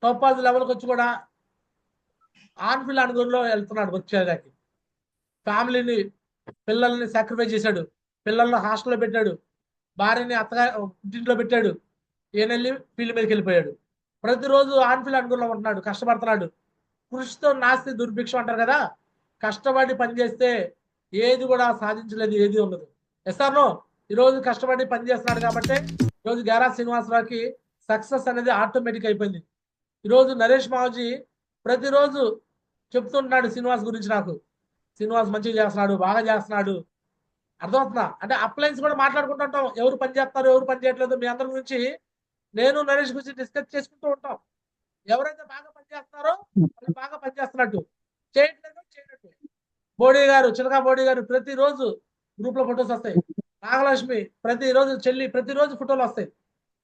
Topaz లెవెల్కి వచ్చి కూడా ఆన్ఫిల్ అనుగుణలో వెళ్తున్నాడు వచ్చేదానికి. ఫ్యామిలీని, పిల్లల్ని సాక్రిఫైస్ చేశాడు, పిల్లల్ని హాస్టల్లో పెట్టాడు, భార్యని ఇంటింట్లో పెట్టాడు, ఈయనెళ్ళి ఫీల్డ్ మీదకి వెళ్ళిపోయాడు. ప్రతిరోజు ఆన్ఫిల్ అనుగుణలో ఉంటున్నాడు, కష్టపడుతున్నాడు. కృషితో నాస్తి దుర్భిక్షం అంటారు కదా, కష్టపడి పనిచేస్తే ఏది కూడా సాధించలేదు, ఏది ఉండదు. ఎస్ఆర్నో ఈరోజు కష్టపడి పనిచేస్తున్నాడు కాబట్టి ఈరోజు గేరా శ్రీనివాసరావుకి సక్సెస్ అనేది ఆటోమేటిక్ అయిపోయింది. ఈరోజు నరేష్ మావజీ ప్రతిరోజు చెప్తుంటున్నాడు శ్రీనివాస్ గురించి, నాకు శ్రీనివాస్ మంచిగా చేస్తున్నాడు, బాగా చేస్తున్నాడు. అర్థమవుతుందా? అంటే అప్లయన్స్ కూడా మాట్లాడుకుంటుంటాం, ఎవరు పని చేస్తారు, ఎవరు పని చేయట్లేదు. మీ అందరి గురించి నేను నరేష్ గురించి డిస్కస్ చేసుకుంటూ ఉంటాం. ఎవరైతే బాగా పనిచేస్తున్నారో వాళ్ళు బాగా పనిచేస్తున్నట్టు, చేయట్లేదు చేయనట్టు. బోడీ గారు, చిలకా బోడీ గారు ప్రతిరోజు గ్రూప్ లో ఫొటోస్ వస్తాయి. నాగలక్ష్మి ప్రతిరోజు, చెల్లి ప్రతిరోజు ఫోటోలు వస్తాయి.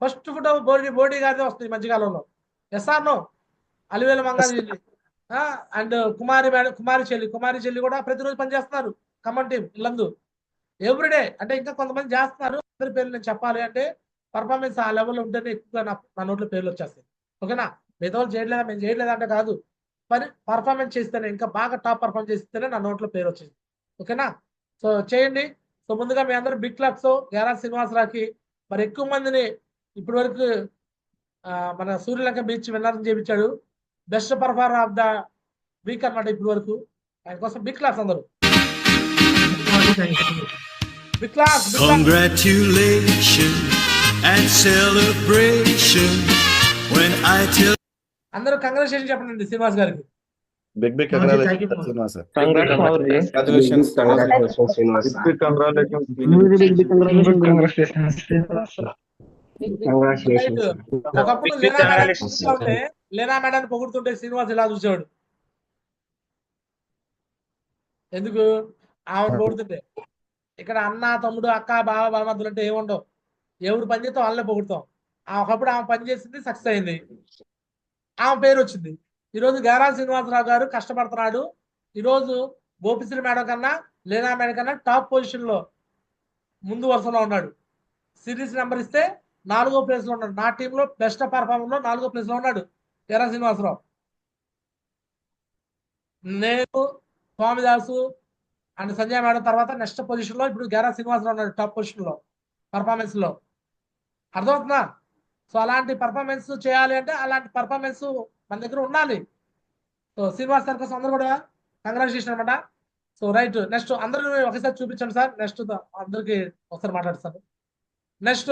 ఫస్ట్ ఫోటో బోడీ గారిదే వస్తుంది ఈ మధ్యకాలంలో. ఎస్ఆర్నో అలివేల మంగా చెల్లి అండ్ కుమారి చెల్లి కూడా ప్రతిరోజు పనిచేస్తున్నారు. Khammam team Yellandu everyday. అంటే ఇంకా కొంతమంది చేస్తున్నారు, అందరి పేర్లు నేను చెప్పాలి అంటే పర్ఫార్మెన్స్ ఆ లెవెల్లో ఉంటేనే ఎక్కువగా నా నోట్లో పేర్లు వచ్చేస్తాయి. ఓకేనా? మిగతా వాళ్ళు చేయట్లేదా, మేము చేయట్లేదా అంటే కాదు, పని పర్ఫార్మెన్స్ చేస్తేనే, ఇంకా బాగా టాప్ పర్ఫార్మ్ చేస్తేనే నా నోట్లో పేరు వచ్చింది. ఓకేనా? సో చేయండి. సో ముందుగా మీ అందరూ బిగ్ క్లాప్స్ గేరా శ్రీనివాసరావుకి. మరి ఎక్కువ మందిని ఇప్పటి వరకు మన సూర్యలంక బీచ్ విన్నర్ని చేయించాడు, best performer of the week అన్నమాట ఇప్పటి వరకు. ఆయన కోసం బిగ్ క్లాప్స్ అందరూ. Big claps. Congratulations and celebration when I tell. అందరూ కంగ్రాచులేషన్ చెప్పండి శ్రీనివాస్ గారికి. Big big congratulations Srinivas sir. Congratulations Srinivas. ఒకప్పుడు లేనా మేడాన్ని పొగుడుతుంటే శ్రీనివాస్ ఇలా చూసేవాడు. ఎందుకు? ఆమె పొగుడుతుంటే. ఇక్కడ అన్న, తమ్ముడు, అక్క, బావ, బామద్దులు అంటే ఏముండవు. ఎవరు పని చేస్తాం వాళ్ళనే పొగుడుతాం. ఒకప్పుడు ఆమె పని చేసింది, సక్సెస్ అయింది, ఆమె పేరు వచ్చింది. ఈరోజు గేరా శ్రీనివాసరావు గారు కష్టపడుతున్నాడు. ఈరోజు గోపిశ్రీ మేడం కన్నా, లేనా మేడం కన్నా టాప్ పొజిషన్ లో ముందు వరుసలో ఉన్నాడు. సిరీస్ నెంబర్ ఇస్తే 4వ ప్లేస్ లో ఉన్నాడు. నా టీంలో బెస్ట్ పర్ఫార్మర్ లో 4వ ప్లేస్ లో ఉన్నాడు గేరా శ్రీనివాసరావు. నేను, స్వామిదాసు అండ్ సంజయ్ మేడం తర్వాత నెక్స్ట్ పొజిషన్ లో ఇప్పుడు గేరా శ్రీనివాసరావు ఉన్నాడు, టాప్ పొజిషన్ లో పర్ఫార్మెన్స్ లో. అర్థమవుతుందా? సో అలాంటి పర్ఫార్మెన్స్ చేయాలి అంటే అలాంటి పర్ఫార్మెన్స్ మన దగ్గర ఉండాలి. సో శ్రీనివాస్ సార్ కోసం అందరూ కూడా కంగ్రాచులేషన్ అనమాట. సో రైట్, నెక్స్ట్ అందరూ ఒకసారి చూపించండి సార్. నెక్స్ట్ అందరికి ఒకసారి మాట్లాడుతాను. నెక్స్ట్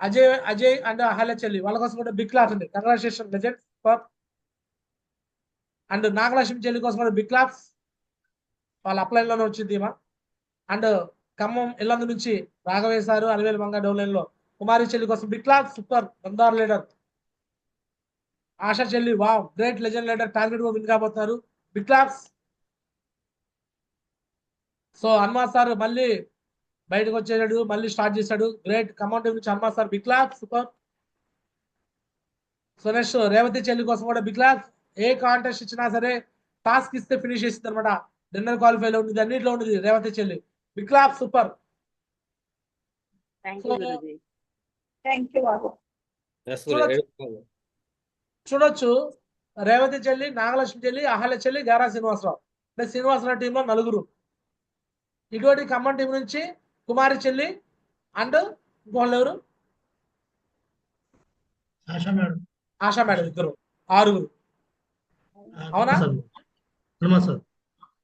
అజయ్ అండ్ అహల్య చెల్లి, వాళ్ళ కోసం కూడా బిగ్ క్లాప్స్ ఉంది. Congratulation legend for. And Nagalakshmi చెల్లి కోసం కూడా బిగ్ క్లాప్స్, వాళ్ళ అప్లైన్ లోనే వచ్చింది. అండ్ ఖమ్మం ఇల్లందు నుంచి రాఘవయ్య సారు, అలివేలు మంగ డౌన్లైన్ లో కుమారి చెల్లి కోసం బిగ్ క్లాప్స్. సూపర్, బందార్ లీడర్. ఆశా చెల్లి, wow, great, legend leader, target win కాబోతున్నారు, big claps. So Hanuman sir మళ్ళీ బయటకు వచ్చేసాడు, మళ్ళీ స్టార్ట్ చేశాడు, గ్రేట్. ఖమ్మం టీం నుంచి Hanuman sir, big claps, super. So next Revathi చెల్లి కోసం కూడా బిగ్ క్లాప్స్. ఏ కాంటెస్ట్ ఇచ్చినా సరే టాస్క్ ఇస్తే ఫినిష్ చేసింది అనమాట. డిన్నర్ క్వాలిఫైలో ఉండేది, అన్నింటిలో ఉండేది రేవతి చెల్లి, బిగ్ క్లాప్స్, సూపర్. చూడొచ్చు రేవతి చెల్లి, నాగలక్ష్మి చెల్లి, అహల్య చెల్లి, గేరా శ్రీనివాసరావు. అంటే శ్రీనివాసరావు టీంలో 4. ఇటువంటి ఖమ్మం టీం నుంచి కుమారి చెల్లి అండ్ ఇంకోళ్ళు ఎవరు, ఆశా మేడం, 2, 6. అవునా?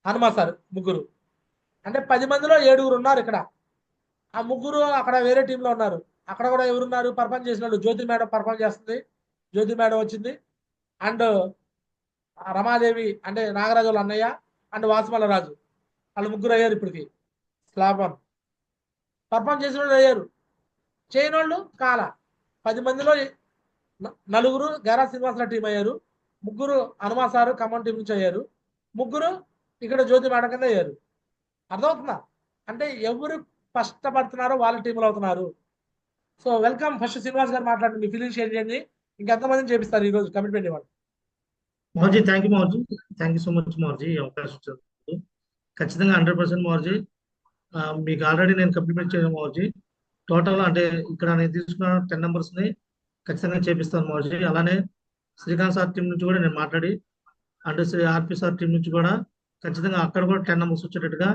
హనుమా సార్ 3. అంటే 10 మందిలో 7 ఉన్నారు ఇక్కడ. ఆ 3 అక్కడ వేరే టీంలో ఉన్నారు. అక్కడ కూడా ఎవరున్నారు పర్ఫార్మ్ చేసినాడు? జ్యోతి మేడం పర్ఫార్మ్ చేస్తుంది, జ్యోతి మేడం వచ్చింది. అండ్ రమాదేవి అంటే నాగరాజు వాళ్ళ అన్నయ్య అండ్ వాసుమల్ల రాజు, వాళ్ళు 3 అయ్యారు ఇప్పటికి. స్లాబ్ 1 పర్ఫార్మ్ చేసిన వాళ్ళు అయ్యారు, చేయని వాళ్ళు కాల. 10 మందిలో 4 గేరా శ్రీనివాసరావు టీం అయ్యారు, 3 హనుమా సారు ఖమ్మం టీం నుంచి అయ్యారు, 3 ఇక్కడ జ్యోతి మేడం కింద అయ్యారు. అర్థమవుతుందా? అంటే ఎవరు కష్టపడుతున్నారో వాళ్ళ టీంలో అవుతున్నారు. So welcome. ఫస్ట్ శ్రీనివాస్ గారు మాట్లాడండి, మీ ఫీలింగ్ షేర్ చేయండి. ఇంకెంతమందిని చేపిస్తారు ఈ రోజు కమిట్మెంట్ ఇవ్వండి. మోర్జీ, థ్యాంక్ యూ మోర్జీ, థ్యాంక్ యూ సో మచ్ మోర్జీ, అవకాశం ఇచ్చారు. ఖచ్చితంగా 100% మోర్జీ. మీకు ఆల్రెడీ నేను కంప్లిమెంట్ చేయను మోర్జీ. టోటల్ అంటే ఇక్కడ నేను తీసుకున్న 10 నెంబర్స్ని ఖచ్చితంగా చేపిస్తాను మోర్జీ. అలానే శ్రీకాంత్ సార్ టీం నుంచి కూడా నేను మాట్లాడి అంటే ఆర్పి సార్ టీం నుంచి కూడా ఖచ్చితంగా అక్కడ కూడా 10 నంబర్స్ వచ్చేటట్టుగా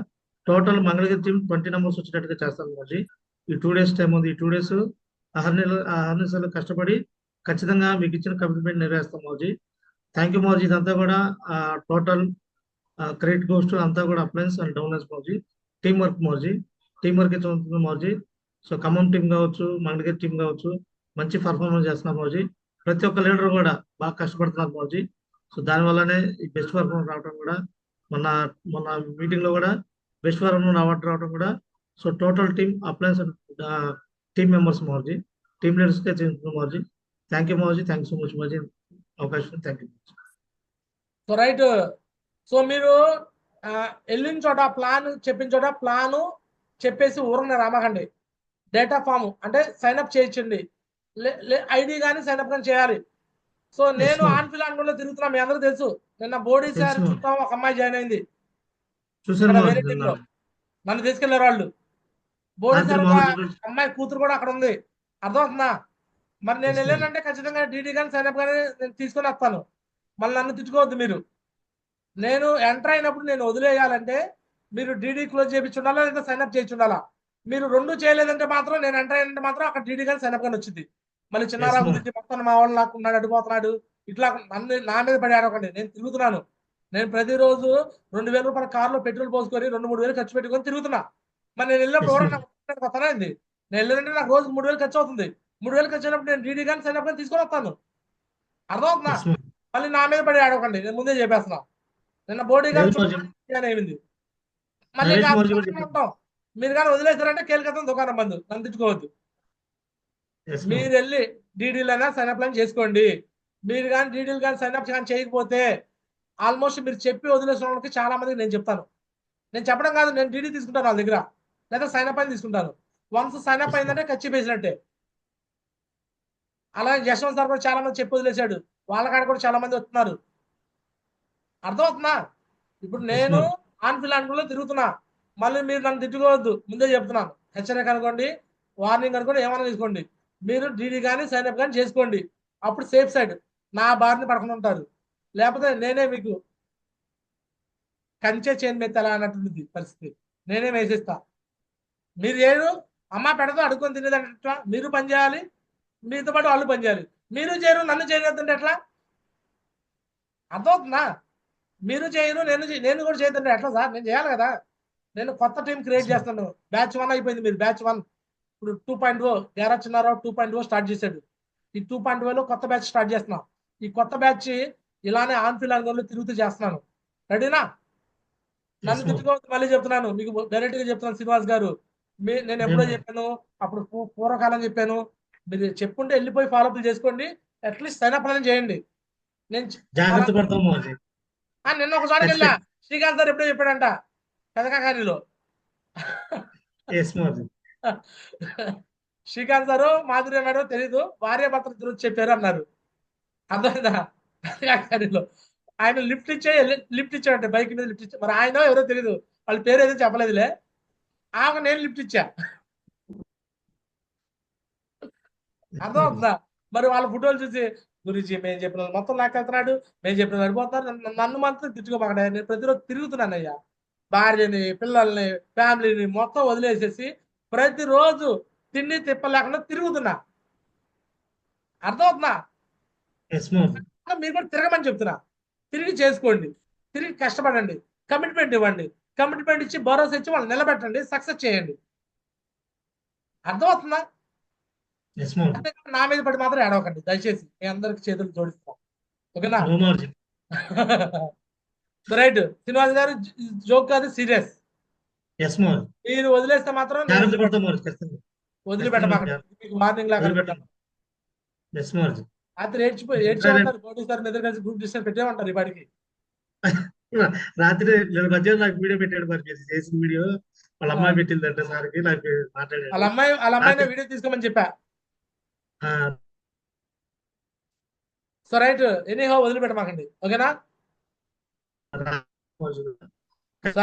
టోటల్ మంగళగిరి టీం 20 నంబర్స్ వచ్చేటట్టుగా చేస్తాను మోజీ. ఈ 2 డేస్ టైం ఉంది. ఈ 2 డేస్ అహర్నిశలు కష్టపడి ఖచ్చితంగా మీకు ఇచ్చిన కమిట్మెంట్ నెరవేరుస్తాం మోజీ. థ్యాంక్ యూ మోజీ. ఇదంతా కూడా టోటల్ క్రెడిట్ గోస్ట్ అంతా కూడా అప్లయన్స్ అండ్ డౌన్లైన్స్ మోజీ. టీం వర్క్ మోజీ. టీం వర్క్ అయితే ఉంటుంది మోజీ. సో ఖమ్మం టీం కావచ్చు, మంగళగిరి టీం కావచ్చు, మంచి పర్ఫార్మెన్స్ చేస్తున్నారు మోజీ. ప్రతి ఒక్క లీడర్ కూడా బాగా కష్టపడుతున్నారు మోజీ. సో దానివల్లనే ఈ బెస్ట్ పర్ఫార్మెన్స్ రావడం కూడా మొన్న మొన్న మీటింగ్ లో కూడా బెస్ట్ పర్ఫార్మెన్స్ అవార్డు రావడం కూడా so total team appliance team members మోజీ. టీమ్ లీడర్స్ కే చెందుతుంది మోజీ. థ్యాంక్ యూ మోజీ. థ్యాంక్ యూ సో మచ్ మోజీ. అవకాశం thank you. So right. So మీరు వెళ్ళిన చోట ప్లాన్ చెప్పిన చోట ప్లాను చెప్పేసి ఊరని రామకండి. డేటా ఫామ్ అంటే సైన్అప్ చేయించండి. ఐడి కానీ సైన్అప్ కానీ చేయాలి. సో నేను ఆన్ఫిల్ అనుకుంటూ తిరుగుతున్నా. మీ అందరూ తెలుసు నిన్న బోడీ సార్ చూద్దాం ఒక అమ్మాయి జాయిన్ అయింది వేరే టీంలో. నన్ను తీసుకెళ్లారు వాళ్ళు. బోడీ సార్ అమ్మాయి కూతురు కూడా అక్కడ ఉంది. అర్థమవుతుందా? మరి నేను వెళ్ళానంటే ఖచ్చితంగా డీడీ కానీ సైన్అప్ కానీ నేను తీసుకొని వస్తాను. మళ్ళీ నన్ను తిట్టుకోవద్దు మీరు. నేను ఎంటర్ అయినప్పుడు నేను వదిలేయాలంటే మీరు డీడీ క్లోజ్ చేయించి ఉండాలా లేదా సైన్అప్ చేయించి ఉండాలా. మీరు 2 చేయలేదంటే మాత్రం నేను ఎంటర్ అయినంటే మాత్రం అక్కడ డీడీ కానీ సైన్అప్ కానీ వచ్చింది. మళ్ళీ చిన్నారా గురించి మొత్తం మా వాళ్ళు లాక్కున్నాడు, అడిపోతున్నాడు, ఇట్లా నన్ను నా మీద పడి ఆడకండి. నేను తిరుగుతున్నాను. నేను ప్రతిరోజు 2000 రూపాయల కార్లో పెట్రోల్ పోసుకొని 2-3 వేలు ఖర్చు పెట్టుకొని తిరుగుతున్నా. మరి నేను వెళ్ళినప్పుడు ఎవరైనా వస్తానా ఏంది? నేను వెళ్ళాలంటే నాకు రోజు 3000 ఖర్చు అవుతుంది. 3000 ఖర్చు అయినప్పుడు నేను డీడీ కానీ సైన్అప్ కానీ తీసుకొని వస్తాను. అర్థమవుతుందా? మళ్ళీ నా మీద పడి ఆడకండి. నేను ముందే చెప్పేస్తున్నా. నిన్న బోడీ గారు అయింది. మళ్ళీ ఉంటాం. మీరు కానీ వదిలేస్తారంటే కేలికతం దుకాణం బంధు. నన్ను తిట్టుకోవద్దు. మీరు వెళ్ళి డీడీలైనా సైన్అప్ లైన్ చేసుకోండి. మీరు కానీ డీడీలు కానీ సైన్అప్ కానీ చేయకపోతే ఆల్మోస్ట్ మీరు చెప్పి వదిలేసిన వాళ్ళకి చాలా మందికి నేను చెప్తాను. నేను చెప్పడం కాదు, నేను డీడీ తీసుకుంటాను వాళ్ళ దగ్గర, లేదా సైన్అప్ అయిన తీసుకుంటాను. వన్స్ సైన్అప్ అయిందంటే ఖర్చు వేసినట్టే. అలా యశ్వంత్ సార్ కూడా చాలా మంది చెప్పి వదిలేశాడు. వాళ్ళ కాడ కూడా చాలా మంది వస్తున్నారు. అర్థమవుతుందా? ఇప్పుడు నేను ఆన్ఫిల్ అనుకులో తిరుగుతున్నా. మళ్ళీ మీరు నన్ను తిట్టుకోవద్దు. ముందే చెప్తున్నాను. హెచ్చరిక అనుకోండి, వార్నింగ్ అనుకోండి, ఏమైనా తీసుకోండి. మీరు డీడీ కానీ సైన్అప్ కానీ చేసుకోండి. అప్పుడు సేఫ్ సైడ్ నా బారిని పడకుండా ఉంటారు. లేకపోతే నేనే మీకు కంచె చేను మెత్తలా అన్నట్టుంది పరిస్థితి. నేనే వేసేస్తా. మీరు ఏడు అమ్మ పెడతా అడుక్కొని తినేదంటే మీరు పని చేయాలి, మీతో పాటు వాళ్ళు పని చేయాలి. మీరు చేయరు, నన్ను చేయలేదంటే ఎట్లా? అర్థమవుతుందా? మీరు చేయరు, నేను కూడా చేయొద్దంటే ఎట్లా సార్? నేను చేయాలి కదా. నేను కొత్త టీం క్రియేట్ చేస్తాను. బ్యాచ్ 1 అయిపోయింది. మీరు బ్యాచ్ 1 ఇప్పుడు 2.0 గ్యారా చిన్నారావు 2.0 స్టార్ట్ చేశాడు. ఈ 2.0లో కొత్త బ్యాచ్ స్టార్ట్ చేస్తున్నా. ఈ కొత్త బ్యాచ్ ఇలానే ఆన్ఫిల్ అనుకోని తిరుగుతూ చేస్తున్నాను. రెడీనా? నన్ను తిట్టుకోవద్దు. మళ్ళీ చెప్తున్నాను, మీకు డైరెక్ట్ గా చెప్తున్నాను. శ్రీనివాస్ గారు, నేను ఎప్పుడో చెప్పాను, అప్పుడు పూర్వకాలం చెప్పాను. మీరు చెప్పుంటే వెళ్ళిపోయి ఫాలోఅప్ చేసుకోండి. అట్లీస్ట్ సైన్అప్ అనేది చేయండి. నేను నిన్న ఒకసారికి వెళ్ళా. శ్రీకాంత్ సార్ ఎప్పుడో చెప్పాడంట పెదకాకానిలో. శ్రీకాంత్ సారు మాధురి అన్నాడో తెలీదు, భార్య భర్తలు గురించి చెప్పారు అన్నారు. అర్థమైందా? పెదకాకానిలో ఆయన లిఫ్ట్ ఇచ్చాడంటే బైక్ మీద లిఫ్ట్ ఇచ్చా. మరి ఆయన ఎవరో తెలీదు, వాళ్ళ పేరు ఏదో చెప్పలేదులే. నేను లిఫ్ట్ ఇచ్చా. అర్థమవుతుందా? మరి వాళ్ళ ఫోటోలు చూసి గురించి మేము చెప్పిన మొత్తం లాకెళ్తున్నాడు, మేము చెప్పిన సరిపోతున్నారు. నన్ను మాత్రం తిట్టుకోమాకండి. నేను ప్రతిరోజు తిరుగుతున్నాను అయ్యా. భార్యని, పిల్లల్ని, ఫ్యామిలీని మొత్తం వదిలేసేసి ప్రతిరోజు తిండి తిప్పలేకుండా తిరుగుతున్నా. అర్థమవుతుందా? మీరు కూడా తిరగమని చెప్తున్నా. తిరిగి చేసుకోండి, తిరిగి కష్టపడండి, కమిట్మెంట్ ఇవ్వండి. కమిట్మెంట్ ఇచ్చి భరోసా ఇచ్చి వాళ్ళు నిలబెట్టండి, సక్సెస్ చేయండి. అర్థమవుతుందా? నా మీద పడి మాత్రం ఏడవకండి దయచేసి. మీ అందరికి చేతులు జోడిస్తాం. ఓకేనా? రైట్. శ్రీనివాస్ గారు, జోక్ కాదు, సీరియస్. మీరు వదిలేస్తే మాత్రం వదిలిపెట్టమాకండి. మీకు వార్నింగ్ లాగా రాత్రి ఏడ్చేమంటారు. బోడీ సార్ మీద కలిసి గ్రూప్ డిస్కషన్ పెట్టేమంటారు ఈ పాటికి. రాత్రి మధ్యాహ్నం నాకు వీడియో పెట్టాడు. మరి మీరు చేసిన వీడియో వాళ్ళ అమ్మాయి పెట్టిందంటే సార్కి నాకు మాట్లాడాడు. వాళ్ళ అమ్మాయిని వీడియో తీసుకోమని చెప్పా. సో రైట్, ఎనీహౌ వదిలిపెట్టమాకండి. ఓకేనా?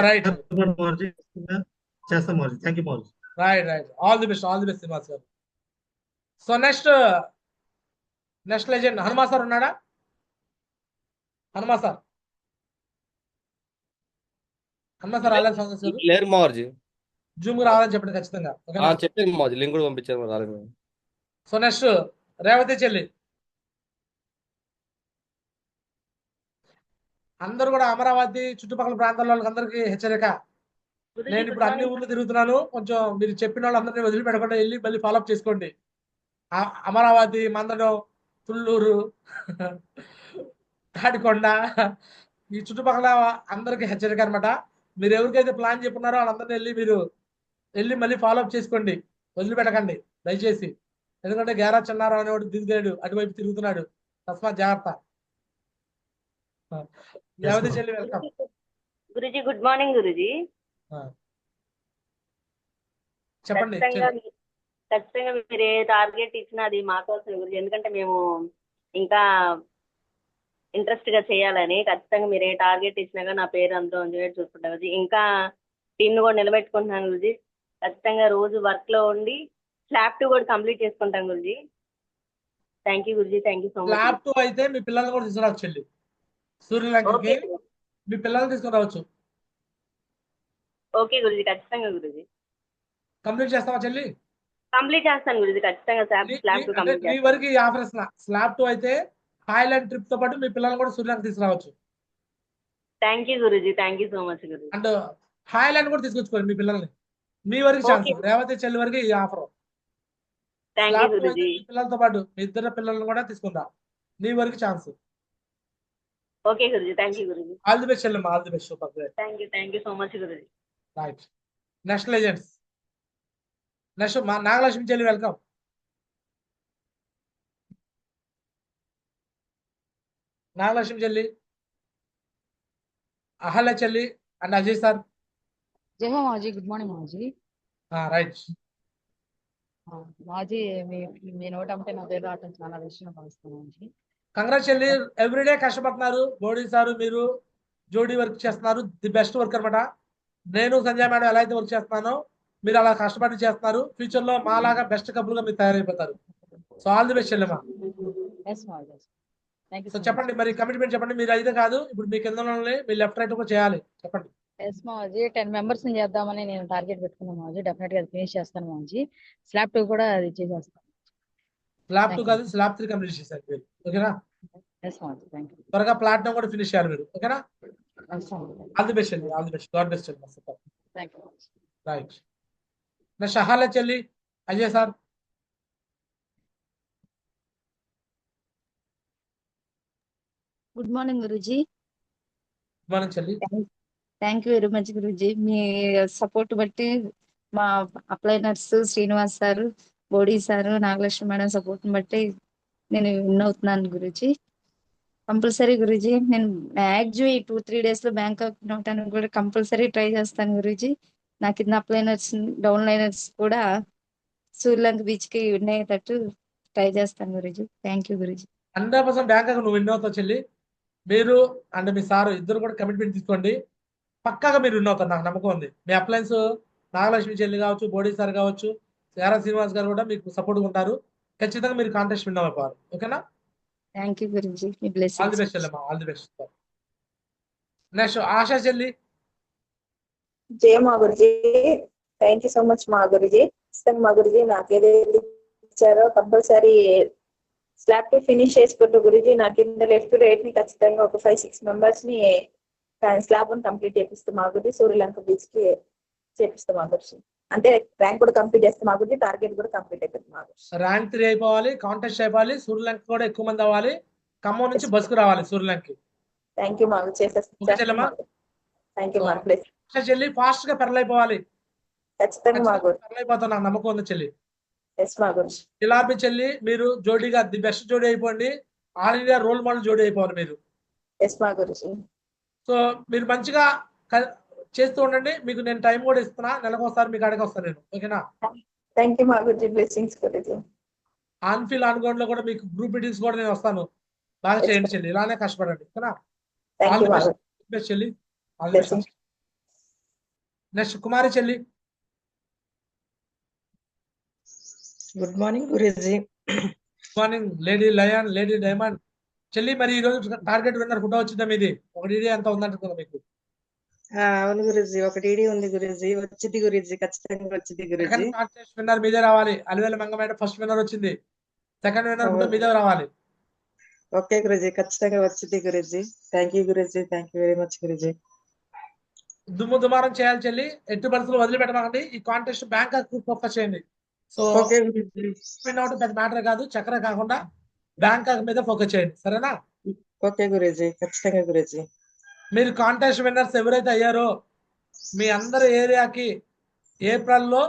రైట్, చేస్తాం. Thank you. Right. All the best Srinivas garu. So next legend Hanuma sir ఉన్నాడా? హనుమా సార్ రాలేదు సంతోష్ గారు. లేరు మావర్జీ. జూమ్ రావాలని చెప్పండి ఖచ్చితంగా. ఓకేనా? చెప్పాను మావర్జీ, లింక్ కూడా పంపించాను, రాలేదు. సో నెక్స్ట్ రేవతి చెల్లి. అందరూ కూడా అమరావతి చుట్టుపక్కల ప్రాంతాల వాళ్ళందరికీ హెచ్చరిక. నేను ఇప్పుడు అన్ని ఊర్లు తిరుగుతున్నాను, కొంచెం మీరు చెప్పిన వాళ్ళందరినీ వదిలిపెట్టకుండా వెళ్ళి మళ్ళీ ఫాలోఅప్ చేసుకోండి. అమరావతి, మందడం, తుళ్ళూరు, తాడికొండ, ఈ చుట్టుపక్కల అందరికి హెచ్చరిక అనమాట. మీరు ఎవరికైతే ప్లాన్ చెప్పున్నారో వాళ్ళందరినీ వెళ్ళి మళ్ళీ ఫాలోఅప్ చేసుకోండి, వదిలిపెట్టకండి దయచేసి. ఎందుకంటే గేరా చిన్నారావు అనేవాడు దిగుతాడు, అటువైపు తిరుగుతున్నాడు, తస్మాత్ జాగ్రత్త. రేవతి చెల్లి welcome. Guruji good morning Guruji. చెప్పండి. ఖచ్చితంగా మీరు ఏ టార్గెట్ ఇచ్చినా అది మా కోసం గురుజీ, ఎందుకంటే మేము ఇంకా ఇంట్రెస్ట్ గా చేయాలని. ఖచ్చితంగా మీరు ఏ టార్గెట్ ఇచ్చినా కానీ నా పేరు అందులో చూసుకుంటాం గురుజీ. ఇంకా టీమ్ ను కూడా నిలబెట్టుకుంటున్నాను గురుజీ. ఖచ్చితంగా రోజు వర్క్ లో ఉండి స్లాబ్ 2 కూడా కంప్లీట్ చేసుకుంటాం Guruji. Thank you guruji, thank you so much. Slab 2 అయితే మీ పిల్లల్ని కూడా తీసుకురావచ్చు చెల్లి, సూర్యలంకకి మీ పిల్లల్ని తీసుకుని రావచ్చు. ఓకే గురుజీ, ఖచ్చితంగా గురుజీ. కంప్లీట్ చేస్తావా చెల్లి? కంప్లీట్ చేస్తాను గురుజీ, ఖచ్చితంగా స్లాబ్ 2 కంప్లీట్ మీ వరకు ఈ ఆఫర్ ఇస్తున్నా. స్లాబ్ 2 అయితే థాయిలాండ్ ట్రిప్ తో పాటు మీ పిల్లల్ని కూడా సూర్యలంక తీసుకురావచ్చు. Thank you guruji, thank you so much Guruji. And Thailand కూడా తీసుకొచ్చుకోండి మీ పిల్లల్ని. మీ వరకు ఛాన్స్, రేవతి చెల్లి వరకు ఈ ఆఫర్. స్లాబ్ 2 అయితే మీ పిల్లలతో పాటు మీ ఇద్దరు పిల్లల్ని కూడా తీసుకుందా, నీ వరకు chance. Okay Guruji, thank you Guruji. All the best చెల్లెమ్మ, all the best. Super great. Thank you so much Guruji. Right. Next legends. Next మా నాగలక్ష్మి చెల్లి వెల్కమ్. నాగలక్ష్మి చెల్లి, అహల్య చెల్లి అండ్ అజయ్ సార్. జై హో మాజీ, గుడ్ మార్నింగ్ మాజీ. రైట్ మాజీ, మీ నోట్ అంటే నా పేరు రావటం చాలా విషయం భావిస్తాను మాజీ. కంగ్రాట్స్ చెల్లి, ఎవ్రీడే కష్టపడుతున్నారు. బోడీ సారు మీరు జోడీ వర్క్ చేస్తున్నారు, ది బెస్ట్ వర్క్ అనమాట. నేను సంజయ్ మేడం ఎలా అయితే వర్క్ చేస్తున్నానో మీరు అలా కష్టపడి చేస్తున్నారు. ఫ్యూచర్ లో మాలాగా బెస్ట్ కపుల్ గా మీరు తయారైపోతారు. సో ఆల్ ది బెస్ట్ చెల్లెమ్మా. సో చెప్పండి మరి కమిట్మెంట్ చెప్పండి. మీరు అయితే కాదు, ఇప్పుడు మీ కింద మీ లెఫ్ట్ రైట్ కూడా చేయాలి. చెప్పండి. ఎస్ మాజీ, 10 మెంబర్స్ ని చేద్దామని నేను టార్గెట్ పెట్టుకున్నాను మాజీ. డెఫినెట్ గా ఫినిష్ చేస్తాను మాజీ. స్లాబ్ 2 కూడా అది చేసేస్తాను. స్లాబ్ 2 కాదు, స్లాబ్ 3 కంప్లీట్ చేశారు మీరు. ఓకేనా? ఎస్ మాజీ, థ్యాంక్ యూ. త్వరగా ప్లాటినం కూడా ఫినిష్ చేయాలి మీరు. ఓకేనా? ఆల్ ది బెస్ట్ చెల్లి, all the best. God best చెల్లి. Super. Thank you. Right. Next Ahalya చెల్లి, Ajay sir. Good morning Guruji. Good morning చెల్లి. Thank you very much Guruji. మీ సపోర్ట్ బట్టి మా అప్లైనర్స్ Srinivas sir, Bodi sir, Nagalakshmi madam support బట్టి నేను విన్ అవుతున్నాను గురుజీ. కంపల్సరీ గురుజీ, నేను మ్యాక్సిమం ఈ 2-3 days లో బ్యాంకాక్ అవటానికి కూడా కంపల్సరీ ట్రై చేస్తాను గురుజీ. నా కింద అప్లైనర్స్, డౌన్ లైనర్స్ కూడా సూర్యలంక బీచ్ కి విన్ అయ్యేటట్టు ట్రై చేస్తాను Guruji. Thank you Guruji. 100% Bangkok నువ్వు విన్ అవుతావు చెల్లి. మీరు అండ్ మీ సార్ ఇద్దరు కూడా కమిట్మెంట్ తీసుకోండి, పక్కాగా మీరు విన్ అవుతారు, నాకు నమ్మకం ఉంది. మీ అప్లయన్స్ నాగలక్ష్మి చెల్లి కావచ్చు, బోడీ సార్ కావచ్చు, సారా శ్రీనివాస్ గారు కూడా మీకు సపోర్ట్ ఉంటారు. ఖచ్చితంగా మీరు కాంటెస్ట్ విన్ అయిపోవాలి. ఓకేనా? Thank you Guruji. మీ ఆల్ ది బ్లెస్సింగ్స్. బెస్ట్ చెల్లెమ్మా, all the best. Next Asha చెల్లి. జయ మా Guruji, thank you so much మా గురుజీ. మా గురుజీ నాకు ఏదైతే ఇచ్చారో కంపల్సరీ స్లాబ్ 2 ఫినిష్ చేసుకుంటూ గురుజీ నా కింద లెఫ్ట్ రైట్ ని ఖచ్చితంగా ఒక 5-6 మెంబర్స్ ని స్లాబ్ కంప్లీట్ చేపిస్తాం మా గురుజీ. సూర్యలంక బీచ్ కి చేపిస్తాం మా గురుజీ. అంటే ర్యాంక్ కూడా కంప్లీట్ చేస్తాం మా గురుజీ. టార్గెట్ కూడా కంప్లీట్ అయిపోతుంది మా గురుజీ. ర్యాంక్ 3 అయిపోవాలి, కాంటెస్ట్ అయిపోవాలి, సూర్యలంక కూడా ఎక్కువ మంది అవ్వాలి, ఖమ్మం నుంచి బస్కు రావాలి సూర్యలంకి. థ్యాంక్ యూ మా చేసేస్తాం. థ్యాంక్ యూ మా చెల్లి, ఫాస్ట్ గా పెరలైపోవాలి. ఖచ్చితంగా మా గురుజీ. పెరలైపోతాను, నాకు నమ్మకం ఉంది చెల్లి. ఎస్ మా గురుజీ. గులాబీ చెల్లి, మీరు జోడీగా ది బెస్ట్ జోడీ అయిపోండి, ఆల్ ఇండియా రోల్ మోడల్ జోడీ అయిపోవాలి మీరు. ఎస్ మా గురుజీ. సో మీరు మంచిగా చేస్తూ ఉండండి. మీకు నేను టైం కూడా ఇస్తున్నా, నెలకోసారి మీకు అడిగి వస్తాను నేను. ఓకేనా? థ్యాంక్ యూ మా గురుజీ. బ్లెస్సింగ్స్ గురుజీ. ఆన్ఫీల్ ఆన్గౌండ్ లో కూడా మీకు గ్రూప్ మీటింగ్స్ కూడా నేను వస్తాను. బాగా చేయండి చెల్లి, ఇలానే కష్టపడండి. ఓకేనా? థ్యాంక్ యూ మా గురుజీ. బెస్ట్ చెల్లి. బ్లెస్సింగ్స్. నెక్స్ట్ కుమారి చెల్లి. Good morning Guruji. Good morning lady lion, lady diamond. చెల్లి మరి ఈ రోజు టార్గెట్ విన్నర్ ఫోటో వచ్చిందా మీది? ఒక డీడీ ఎంత ఉందంటున్నా మీకు? అవును గురుజీ, ఒక డీడీ ఉంది గురుజీ, వచ్చింది గురుజీ, ఖచ్చితంగా వచ్చింది గురుజీ. సెకండ్ కాంటెస్ట్ విన్నర్ మీదే రావాలి. అలివేల మంగమైన ఫస్ట్ విన్నర్ వచ్చింది. సెకండ్ విన్నర్ ఫోటో మీదే రావాలి. ఓకే గురుజీ, ఖచ్చితంగా వచ్చింది Guruji. Thank you guruji, thank you very much Guruji. దుమ్ము దుమారం చేయాలి చెల్లి, ఎట్టి పరిస్థితులు వదిలిపెట్టమాకండి. ఈ కాంటెస్ట్ బ్యాంకాక్ ఫోకస్ చేయండి. సో ఓకే గురుజీ, విన్ అవడం పెద్ద మ్యాటర్ కాదు, చక్కెర కాకుండా బ్యాంకాక్ మీద ఫోకస్ చేయండి, సరేనా? ఓకే గురుజీ, ఖచ్చితంగా గురుజీ. మీరు కాంటెస్ట్ విన్నర్స్ ఎవరైతే అయ్యారో మీ అందరి ఏరియాకి ఏప్రిల్లో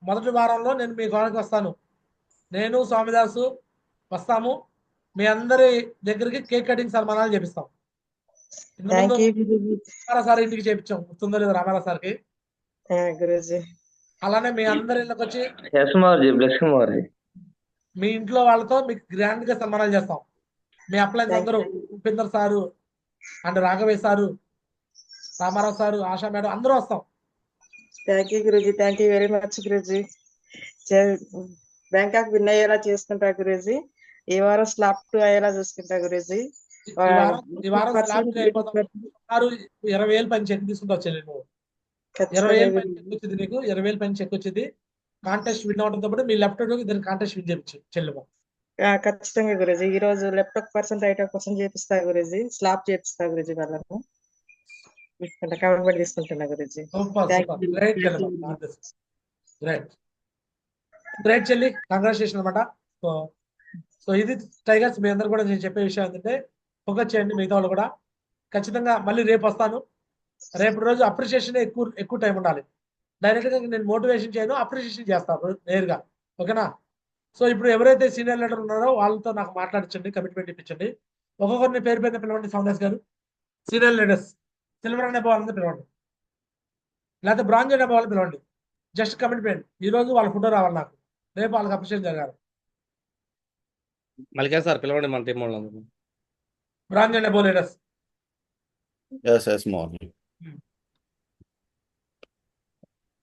మొదటి వారంలో నేను మీ గోడకి వస్తాను. నేను స్వామిదాసు వస్తాము. మీ అందరి దగ్గరికి కేక్ కటింగ్ సన్మానాలు చేపిస్తాం. Thank you guruji. Ramarao sir ఇంటికి చేపించాం, గుర్తుందో లేదు రామారావు సార్కి. గురుజీ, అలానే మీ అందరి ఇళ్ళకి వచ్చి మీ ఇంట్లో వాళ్ళతో మీకు గ్రాండ్ గా సన్మానాలు చేస్తాం. మీ అప్లైన్స్ అందరూ Upender sir and Raghavesh sir, Ramarao sir, Asha madam అందరూ వస్తాం. Thank you guruji, thank you very much guruji. Bangkok win అయ్యేలా చేసుకుంటా గురుజీ. ఈ వారం స్లాప్ 2 అయ్యేలా చూసుకుంటా గురుజీ. ఈ వారం స్లాబ్ అయిపోతాం. 20,000 పని చెక్ తీసుకుంటావు చెల్లి నువ్వు. 20,000 పని చెక్ వచ్చింది నీకు, 20,000 పని చెక్ వచ్చింది. కాంటెస్ట్ విన్ అవడంతో పాటు మీ లెఫ్ట్ ఇద్దరు కాంటెస్ట్ విన్ చేయించు చెల్లెమో. ఖచ్చితంగా గురుజీ. ఈ రోజు లెఫ్ట్ 1% రైట్ 1% చేపిస్తా గురుజీ. స్లాప్ చేపిస్తా గురుజీ వాళ్ళను. కమెంట్ తీసుకుంటున్నా గురుజీ. గ్రేట్ చెల్లి, కంగ్రాచులేషన్ అనమాట. సో ఇది టైగర్స్. మీ అందరు కూడా నేను చెప్పే విషయం ఏంటంటే ఫోకస్ చేయండి. మిగతా వాళ్ళు కూడా ఖచ్చితంగా మళ్ళీ రేపు వస్తాను. రేపు రోజు అప్రిషియేషన్ ఎక్కువ టైం ఉండాలి. డైరెక్ట్ గా నేను మోటివేషన్ చేయను, అప్రిషియేషన్ చేస్తాను నేరుగా, ఓకేనా? సో ఇప్పుడు ఎవరైతే సీనియర్ లీడర్ ఉన్నారో వాళ్ళతో నాకు మాట్లాడించండి, కమిట్మెంట్ ఇప్పించండి. ఒక్కొక్కరిని పేరు పేరున పిలవండి. సౌందర్స్ గారు సీనియర్ లీడర్స్, సిల్వర్ అనే వాళ్ళని పిలవండి, లేకపోతే బ్రాంజ్ అనే వాళ్ళని పిలవండి. Just commitment. ఈ రోజు వాళ్ళ ఫోటో రావాలి నాకు, రేపు వాళ్ళకి అప్రిషియేషన్ జరగాలి. మల్లికా సార్ పిలవండి మన టీం వాళ్ళందరూ. బ్రాంజ్ అనే leaders.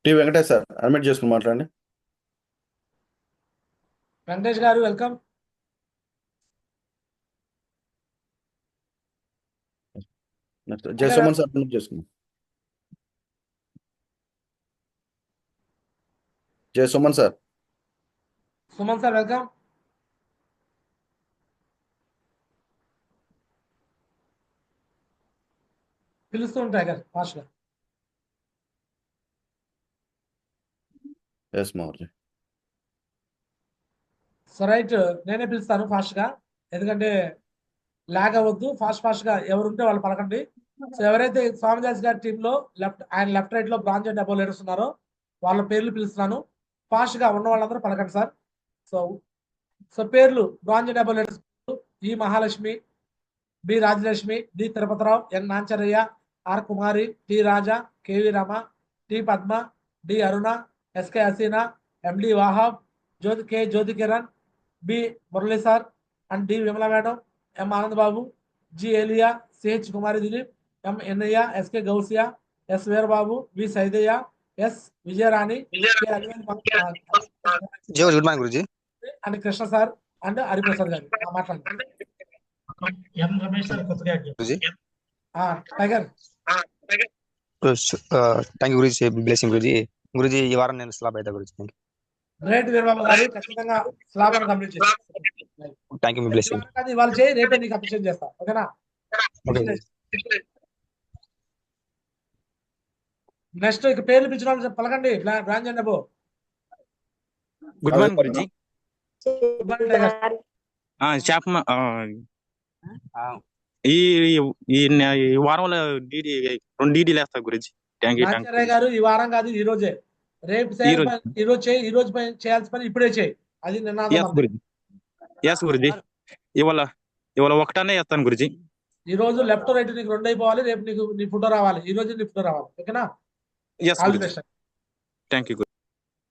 T Venkatesh sir admit చేసుకుని మాట్లాడండి. Venkatesh garu welcome. Jayasuman sir admit చేసుకున్నాం. Jayasuman sir. Suman sir welcome. పిలుస్తూ ఉంటాయి కదా ఫాస్ట్ గా. సో రైట్, నేనే పిలుస్తాను ఫాస్ట్ గా, ఎందుకంటే లాగ్ అవ్వద్దు. ఫాస్ట్ గా ఎవరుంటే వాళ్ళు పలకండి. సో ఎవరైతే స్వామిదాస్ గారి టీంలో ఆయన లెఫ్ట్ రైట్ లో బ్రాంజ్ అండ్ డబుల్ లీడర్స్ ఉన్నారో వాళ్ళ పేర్లు పిలుస్తున్నాను. ఫాస్ట్ గా ఉన్న వాళ్ళందరూ పలకండి సార్. సో పేర్లు bronze and double leaders: E Mahalakshmi, B Rajalakshmi, D Tirupatirao, N Nancharaiah, R Kumari, T Raja, KV Rama, T Padma, D Aruna, SK Haseena, MD Wahab, Jyothi Kiran, B Murali sir and D Vimala madam, M Anand Babu, G Elia, CH Kumari Dilip, M Ennaiah, SK Gousia, yes Veerababu, V Saidaiah, S Vijayarani and Krishna sir and Hariprasad garu మాట్లాడండి. M Ramesh sir కొత్తగా tiger. Thank you guruji, blessing guruji. Guruji ఈ వారం నేను slab అవుతా Guruji. Great Veerababu గారు, ఖచ్చితంగా slab complete చేస్తాను. Thank you me blessing. ఇవాళ చేయి, రేపే నీకు అప్రిషియేట్ చేస్తా, ఓకేనా? నెక్స్ట్ ఇక పేర్లు పిలిచిన వాళ్ళు పలకండి. Bronze and above. Good morning Guruji. ఈ వారంలో రెండు డీడీలు వేస్తా గురుజీ. థ్యాంక్ యూ గారు. ఈ వారం కాదు, ఈ రోజే. రేపు ఈ రోజు చేయి, ఈ రోజు చేయాల్సిన పని ఇప్పుడే చేయి. అది గురుజీ. ఇవాళ ఒకటనే వేస్తాను గురుజీ. ఈ రోజు లెఫ్ట్ రైట్ నీకు 2 అయిపోవాలి. రేపు నీకు నీ ఫోటో రావాలి. ఈ రోజు నీ ఫోటో రావాలి, ఓకేనా? Thank you.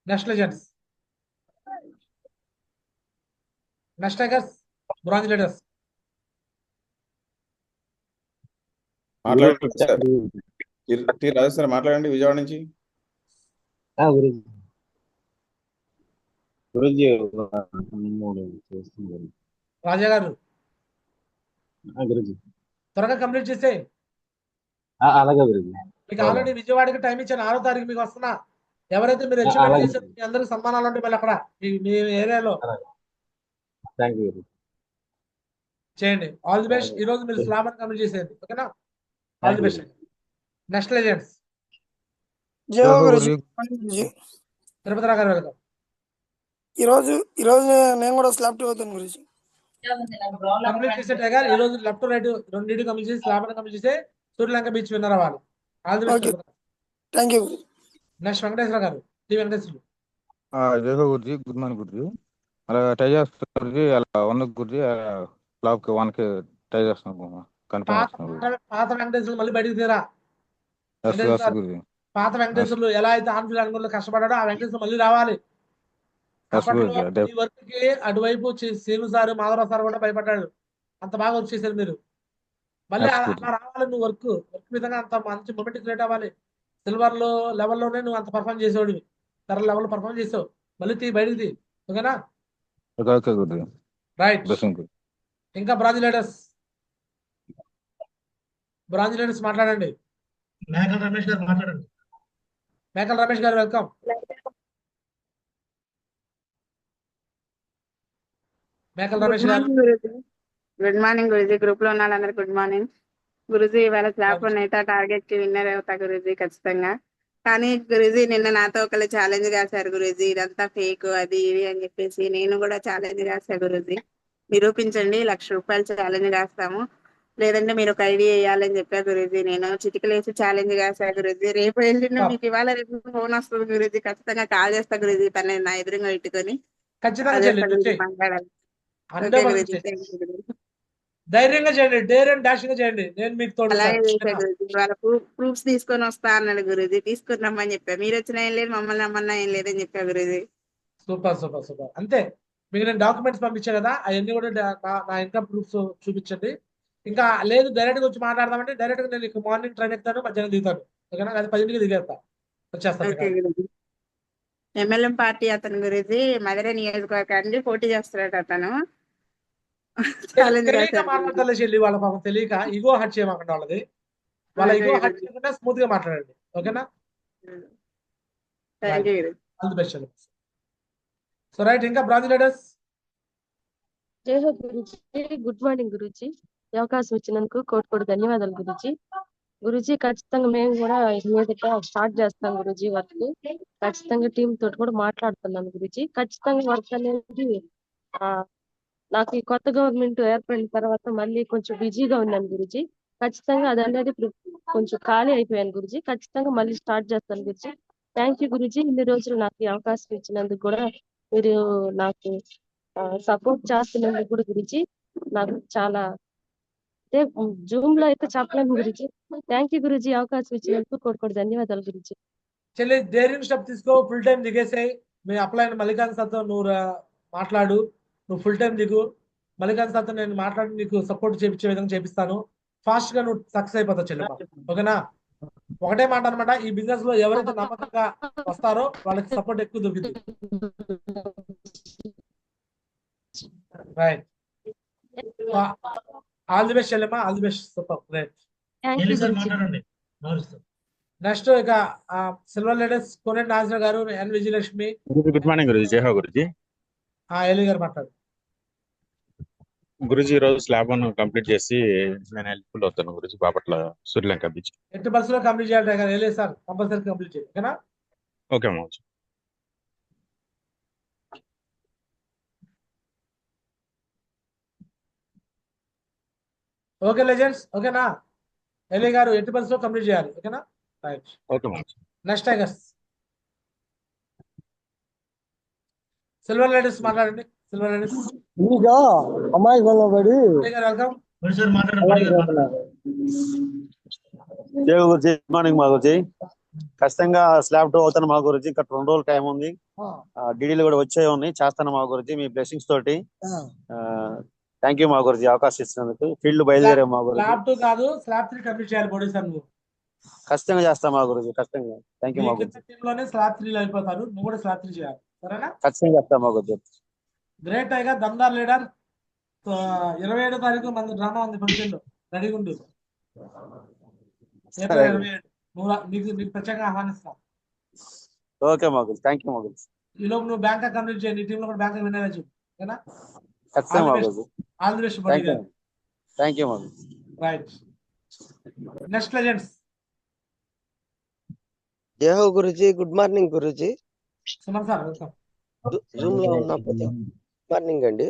Next legends, next tigers, bronze leaders. Rajeshwara మాట్లాడండి విజయవాడ నుంచి. రాజా గారు గురుజీ త్వరగా కంప్లీట్ చేసే. అలాగే గురుజీ. మీకు ఆల్రెడీ విజయవాడకి టైం ఇచ్చాను, 6వ తారీఖు మీకు వస్తున్నా. ఎవరైతే మీరు అచీవ్మెంట్ అలాగే చేశారో మీ అందరికి సన్మానాలు ఉంటాయి మళ్ళీ అక్కడ మీ ఏరియాలో. Thank you Guruji. చేయండి. All the best. ఈ రోజు మీరు స్లాబ్ అని కంప్లీట్ చేసేయండి, ఓకేనా? All the best. Next legends Tirupati Rao గారు వెల్కమ్. ఈరోజు నేను కూడా స్లాబ్ 2 అవుతాను గురించి. కంప్లీట్ చేసే టైగర్ ఈ రోజు లెఫ్ట్ రైట్ రెండింటి కంప్లీట్ చేసి స్లాబ్ అని కంప్లీట్ చేసి సూర్యలంక బీచ్ విన్నర్ అవ్వాలి. All the best. Thank you. Next Venkateswara గారు, టి వెంకటేశ్వరులు. జయ గురుజీ, గుడ్ మార్నింగ్ గురుజీ. అలా ట్రై చేస్తాను గురుజీ, అలా 1 గురుజీ, ఫ్లాప్ కి 1కి ట్రై చేస్తున్నాను. పాత వెంకటేశ్వరులు మళ్ళీ బయటికి తీరా. గురుజీ. పాత వెంకటేశ్వరులు ఎలా అయితే ఆన్ఫీల్డ్ అనుకూలంలో కష్టపడ్డాడో ఆ వెంకటేశ్వరులు మళ్ళీ రావాలి. ఈ వర్క్ కి అటువైపు శ్రీను సార్, మాధవరావు సార్ కూడా భయపడ్డాడు. అంత బాగా వర్క్ చేశారు మీరు. మళ్ళీ అలా రావాలి. నువ్వు వర్క్ విధంగా అంత మంచి మొమెంట్ క్రియేట్ అవ్వాలి. సిల్వర్ లో లెవెల్లోనే నువ్వు అంత పర్ఫార్మ్ చేసేవాడివి. కరెక్ట్ లెవెల్ పర్ఫార్మ్ చేసావు. మళ్ళీ బయటికి తీ, ఓకేనా? రైట్. ఇంకా బ్రాంజిలేటర్స్ మాట్లాడండి. మేకల రమేష్ గారు మాట్లాడండి. మేకల రమేష్ గారు వెల్కమ్. మేకల రమేష్ గారు గుడ్ మార్నింగ్ గురుజీ. గ్రూప్ లో ఉన్న వాళ్ళందరూ గుడ్ మార్నింగ్ గురుజీ. ఇవాళ స్లాబ్ 1 అయితే టార్గెట్ కి విన్నర్ అవుతా గురుజీ ఖచ్చితంగా. కానీ గురుజీ నిన్న నాతో ఒకళ్ళు ఛాలెంజ్ రాశారు గురుజీ, ఇదంతా ఫేక్ అది ఇది అని చెప్పేసి. నేను కూడా ఛాలెంజ్ రాశా గురుజీ. నిరూపించండి, ₹1,00,000 ఛాలెంజ్ రాస్తాము, లేదంటే మీరు ఒక ఐడియా వేయాలని చెప్పా గురుజీ. నేను చిటికలేసి ఛాలెంజ్ రాశా గురుజీ. రేపు వెళ్ళిన మీకు ఇవాళ రేపు ఫోన్ వస్తుంది గురుజీ. ఖచ్చితంగా కాల్ చేస్తా గురుజీ. తన నా ఎదురుగా పెట్టుకొని మాట్లాడాలి. ధైర్యంగా చేయండి, డేర్ అండ్ డాష్ గా చేయండి. నేను మీకు తోడు. వాళ్ళ ప్రూఫ్స్ తీసుకొని వస్తా అన్నాడు గురుజీ. తీసుకుని రమ్మని చెప్పా. మీరు వచ్చినా ఏం లేదు, మమ్మల్ని రమ్మన్నా ఏం లేదని చెప్పా గురుజీ. Super super super. అంతే. మీకు నేను డాక్యుమెంట్స్ పంపించాను కదా, అవన్నీ కూడా నా ఇన్కమ్ ప్రూఫ్స్ చూపించండి. ఇంకా లేదు డైరెక్ట్ గా వచ్చి మాట్లాడదామంటే డైరెక్ట్ గా నేను మార్నింగ్ ట్రైన్ ఎక్కుతాను, మధ్యాహ్నం దిగుతాను, ఓకేనా? అది 10కి దిగేస్తా, వచ్చేస్తాను. MLM పార్టీ అతను గురుజీ మధుర నియోజకవర్గానికి పోటీ చేస్తున్నాడు అతను. తెలియక మాట్లాడతాలే చెల్లి, వాళ్ళ పాపం తెలియక ఈగో హర్ట్ చేయమాకండి వాళ్ళది. వాళ్ళ ఈగో హర్ట్ చేయకుండా స్మూత్ గా మాట్లాడండి, ఓకేనా? All the best. So right, ఇంకా బ్రాంజిలేటర్స్. జై హో గురుజీ. Good morning Guruji. ఈ అవకాశం ఇచ్చినందుకు కోటి ధన్యవాదాలు గురుజీ. గురుజీ ఖచ్చితంగా మేము కూడా మీదట స్టార్ట్ చేస్తాం గురుజీ వర్క్. ఖచ్చితంగా టీం తోటి కూడా మాట్లాడుతున్నాను గురుజీ. ఖచ్చితంగా వర్క్ అనేది నాకు ఈ కొత్త గవర్నమెంట్ ఏర్పడిన తర్వాత మళ్ళీ కొంచెం బిజీగా ఉన్నాను గురుజీ. ఖచ్చితంగా అది అనేది కొంచెం ఖాళీ అయిపోయాను గురుజీ. ఖచ్చితంగా మళ్ళీ స్టార్ట్ చేస్తాను గురుజీ. Thank you Guruji. ఇన్ని రోజులు నాకు ఈ అవకాశం ఇచ్చినందుకు కూడా, మీరు నాకు సపోర్ట్ చేస్తున్నందుకు కూడా గురుజీ నాకు చాలా జూమ్ లో అయితే చెప్పలేము గురుజీ. Thank you Guruji. అవకాశం ఇచ్చినందుకు కోటి ధన్యవాదాలు గురుజీ. చెల్లి ధైర్యం స్టెప్ తీసుకో, ఫుల్ టైం దిగేసాయి. మీ అప్లై అయిన మల్లికాంత్ సార్తో నువ్వు మాట్లాడు, నువ్వు ఫుల్ టైం దిగు. మల్లికాంత్ సార్తో నేను మాట్లాడి నీకు సపోర్ట్ చేయించే విధంగా చేపిస్తాను. ఫాస్ట్ గా నువ్వు సక్సెస్ అయిపోతావు చెల్లి, ఓకేనా? ఒకటే మాట అనమాట, ఈ బిజినెస్ లో ఎవరైతే నమ్మకంగా వస్తారో వాళ్ళకి సపోర్ట్ ఎక్కువ దొరుకుతుంది. రైట్. ఆల్ ది బెస్ట్ చెల్లెమ్మా, all the best. Super, right. Next ఇక సిల్వర్ లేడీస్ కోనేటి నాగేశ్వర గారు, N Vijayalakshmi. Good morning Guruji. జై హో గురుజీ. ఎలి గారు మాట్లాడు. గురుజీ ఈ రోజు స్లాబ్ 1 కంప్లీట్ చేసి నేను హెల్ప్ఫుల్ అవుతాను గురుజీ. బాపట్ల సూర్యలంక బీచ్ 8% కంప్లీట్ చేయాలి కదా, ఎలి సార్ కంపల్సరీ కంప్లీట్ చేయాలి, ఓకేనా? ఓకే అమ్మా. ఓకే లెజెండ్స్, ఓకేనా? ఎలి గారు 8% కంప్లీట్ చేయాలి, ఓకేనా? రైట్. ఓకే అమ్మా. నెక్స్ట్ టైగర్స్ సిల్వర్ లేడీస్ మాట్లాడండి. సిల్వర్ లేడీస్ అమ్మాయి పడి వెల్కమ్. గుడ్ మార్నింగ్ మా గురించి. ఖచ్చితంగా స్లాబ్ 2 అవుతాను మా గురించి. ఇంకా 2 రోజులు టైం ఉంది. డీడీలు కూడా వచ్చే ఉన్నాయి, చేస్తాను మా గురించి మీ బ్లెస్సింగ్స్ తోటి. థ్యాంక్ యూ మా గురించి అవకాశం ఇచ్చినందుకు. ఫీల్డ్ బయలుదేరే మా గురించి. స్లాబ్ 2 కాదు, స్లాబ్ 3 కంప్లీట్ చేయాలి బోడీ సార్. నువ్వు ఖచ్చితంగా చేస్తా మా గురించి, ఖచ్చితంగా. థ్యాంక్ యూ మా గురించి. టీంలోనే స్లాబ్ 3 అయిపోతారు, నువ్వు కూడా స్లాబ్ 3 చేయాలి, సరేనా? ఖచ్చితంగా చేస్తా మా గురించి. గ్రేట్ టైగర్, దమ్దార్ లీడర్. సో 27వ తారీఖు మన డ్రామా ఉంది ఫంక్షన్లో, రెడీగా ఉండు. ఏప్రిల్ సరే 27 నీకు ప్రత్యేకంగా ఆహ్వానిస్తా. ఓకే మా గురించి, థ్యాంక్ యూ మా గురించి. ఈ లోపు నువ్వు బ్యాంక్ కంప్లీట్ చేయి, నీ టీంలో కూడా బ్యాంక్ విన్ అయ్యచ్చు. ఓకేనా? ఖచ్చితంగా మా గురించి. ఆల్ ది బెస్ట్ బడి గారు. థ్యాంక్ యూ మా గురించి. Right, next legends. జై హో Guruji, good morning Guruji. Suman sir welcome. Zoom లో ఉన్న ప్రతి గుడ్ మార్నింగ్ అండి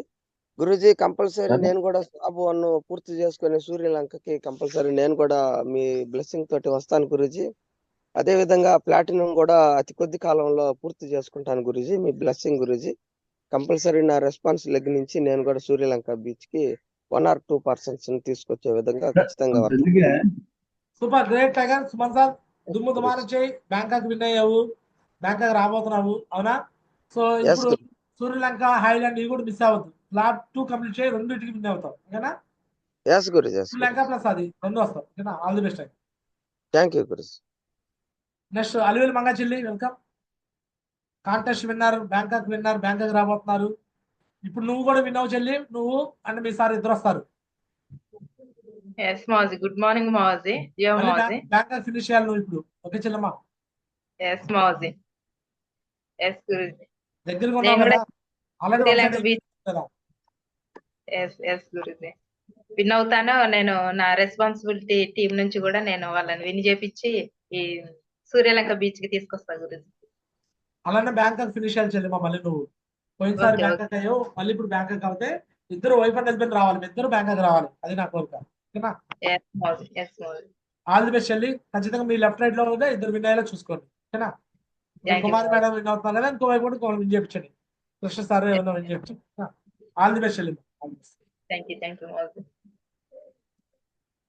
గురుజీ. కంపల్సరీ నేను కూడా స్లాబ్ 1 పూర్తి చేసుకుని సూర్యలంకకి కంపల్సరీ నేను కూడా మీ బ్లెస్సింగ్ తోటి వస్తాను గురుజీ. అదే విధంగా ప్లాటినం కూడా అతి కొద్ది కాలంలో పూర్తి చేసుకుంటాను గురుజీ. మీ బ్లెస్సింగ్ గురుజీ. కంపల్సరీ నా రెస్పాన్స్ లెగ్ నుంచి నేను కూడా సూర్యలంక బీచ్ కి 1 or 2% తీసుకొచ్చే విధంగా ఖచ్చితంగా super great tiger. Suman sir దుమ్ము దుమారం చేయి, బ్యాంకాక్ విన్ అయ్యావు, బ్యాంకాక్ రాబోతున్నావు, అవునా? సో ఇప్పుడు సూర్యలంక, హైలాండ్ ఇవి కూడా మిస్ అవ్వద్దు. స్లాబ్ 2 కంప్లీట్ చేయి, రెండింటికి విన్ అవుతావు. ఓకేనా? సూర్యలంక ప్లస్ అది 2 వస్తావు. ఓకేనా? All the best. Thank you Guruji. Next Aliveelu మంగచెల్లి welcome. Contest winner, Bangkok winner, Bangkok రాబోతున్నారు. ఇప్పుడు నువ్వు కూడా విన్నావు చెల్లి, నువ్వు అండ్ మీ సార్ ఇద్దరు వస్తారు. ఎస్ మాజీ, గుడ్ మార్నింగ్ మాజీ. జియో మాజీ, బ్యాంకాక్ ఫినిష్ చేయాలి నువ్వు ఇప్పుడు. ఓకే చెల్లమ్మా? ఎస్ మాజీ, ఎస్ గురుజీ. దగ్గరగా ఉన్నావు కదా, already yes yes guruji, win అవుతాను. నేను నా రెస్పాన్సిబిలిటీ టీం నుంచి కూడా నేను వాళ్ళని విన్ చేపించి ఈ సూర్యలంక బీచ్ కి తీసుకొస్తా గురుజీ. అలానే బ్యాంకాక్ ఫినిష్ చేయాలి చెల్లెమ్మా. మళ్ళీ నువ్వు పోయినసారి బ్యాంకాక్ అయ్యావు, మళ్ళీ ఇప్పుడు బ్యాంకాక్ అవుతే ఇద్దరు వైఫ్ అండ్ హస్బెండ్ రావాలి, మీ ఇద్దరు బ్యాంకాక్ రావాలి. అది నా కోరిక. ఓకేనా? ఆల్ ది బెస్ట్ చెల్లి. ఖచ్చితంగా మీ లెఫ్ట్ రైట్ లో ఉంటే ఇద్దరు విన్ అయ్యేలా చూసుకోండి. ఓకేనా? కుమార్ మేడం విన్ అవుతున్నారు కదా, ఇంకో వైపు కూడా విన్ చేయించండి. కృష్ణ సార్ ఏమన్నా విన్ చేయించండి. ఆల్ ది బెస్ట్ చెల్లి.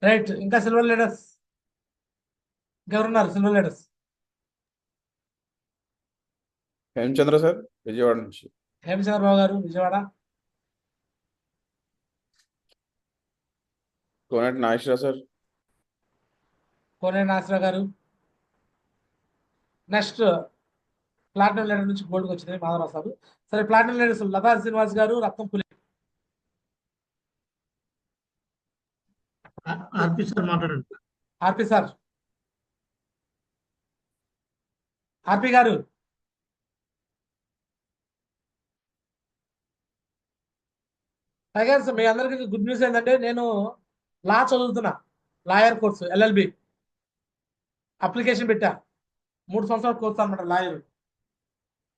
రైట్, ఇంకా సిల్వర్ లీడర్స్ ఎవరున్నారు? Silver leaders Hemachandra sir, Vijayawada నుంచి. హేమచంద్రరావు గారు, విజయవాడ. కోనేటి నాగేశ్వర సార్. కోనేటి నాగేశ్వర గారు. నెక్స్ట్ ప్లాటినం లీడర్ నుంచి గోల్డ్కి వచ్చింది మాధవరావు సార్. సరే, ప్లాటినం లీడర్స్ లతా శ్రీనివాస్ గారు, రత్నం పులి. ఆర్పి సార్ మాట్లాడండి. ఆర్పి సార్, ఆర్పి గారు. టైగర్స్, మీ అందరికీ గుడ్ న్యూస్ ఏంటంటే నేను లా చదువుతున్నా, లాయర్ కోర్సు LLB అప్లికేషన్ పెట్టా. 3 సంవత్సరాల కోర్సు అనమాట లాయర్.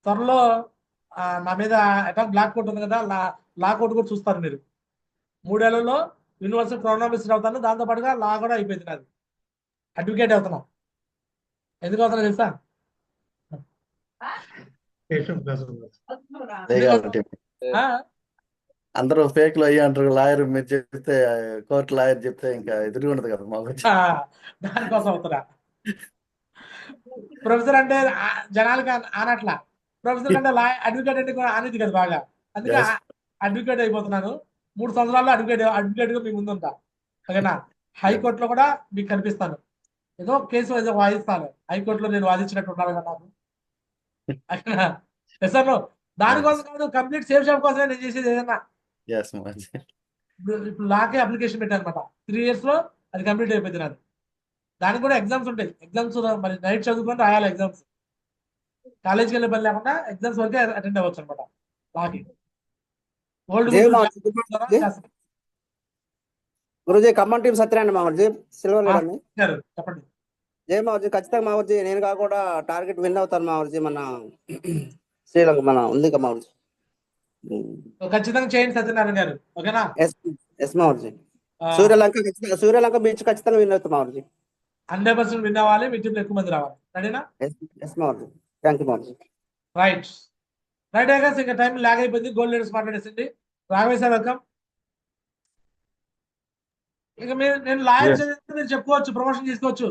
త్వరలో నా మీద అటాక్ బ్లాక్ కోర్ట్ ఉంది కదా, లా కోర్టు కూడా చూస్తారు మీరు. 3 ఏళ్లలో యూనివర్సిటీ ప్రోగ్రామిస్ట్ అవుతాను, దాంతోపాటుగా లా కూడా అయిపోయింది నాది. అడ్వకేట్ అవుతున్నా. ఎందుకు అవుతున్నా తెలుసా? అందరూ ఫేక్ లో అయ్యి అంటారు. లాయర్ మీరు చెప్తే, కోర్టు లాయర్ చెప్తే ఇంకా ఎదురు ఉండదు కదా మాకు. దానికోసం అవుతున్నా. ప్రొఫెసర్ అంటే జనాలకి ఆనట్లా, ప్రొఫెసర్ అంటే అడ్వకేట్ అంటే కూడా అనేది కదా బాగా. అందుకే అడ్వకేట్ అయిపోతున్నాను. 3 సంవత్సరాల్లో అడ్వకేట్ గా మీ ముందు ఉంటా. ఓకేనా? హైకోర్టులో కూడా మీకు కనిపిస్తాను. ఏదో కేసు వాదిస్తాను. హైకోర్టులో నేను వాదించినట్టు ఉండాలి కదా నాకు. సార్ దానికోసం కాదు, కంప్లీట్ సేఫ్ షాప్ కోసమే నేను చేసేది. ఏదన్నా ఇప్పుడు లాకే అప్లికేషన్ పెట్టాను అనమాట. 3 years లో అది కంప్లీట్ అయిపోయింది నాది. దానికి కూడా ఎగ్జామ్స్ ఉంటాయి. ఎగ్జామ్స్ మరి నైట్ చదువుకొని రాయాలి ఎగ్జామ్స్. కాలేజ్కి వెళ్ళే పని లేకుండా ఎగ్జామ్స్ వరకే అటెండ్ అవ్వచ్చు అనమాట లాకి. ఓల్డ్ గురుజీ, ఖమ్మం టీం సత్యనారాయణ మామూజీ, సిల్వర్ లీడర్. చెప్పండి. జయ మామూజీ, ఖచ్చితంగా మామూజీ నేను కాకుండా టార్గెట్ విన్ అవుతాను మామూజీ. మన శ్రీలంక మన ఉంది కదా మామూజీ. ఖచ్చితంగా చేయండి సత్యనారాయణ గారు. ఓకేనా? ఎస్ మామూజీ. సూర్యలంక బీచ్ ఖచ్చితంగా విన్ అవుతాం మామూజీ. 100% విన్ అవ్వాలి. మీ టీంలో ఎక్కువ మంది రావాలి. రెడీనా? ఎస్ మామూజీ. థ్యాంక్ యూ మామూజీ. రైట్ రైట్ ఐగస్, ఇంకా టైం లాగ్ అయిపోయింది. గోల్డ్ లీడర్స్ మాట్లాడేసింది. Raghavesh sir welcome. ఇక నేను లాయర్ చదివితే మీరు చెప్పుకోవచ్చు, ప్రమోషన్ చేసుకోవచ్చు.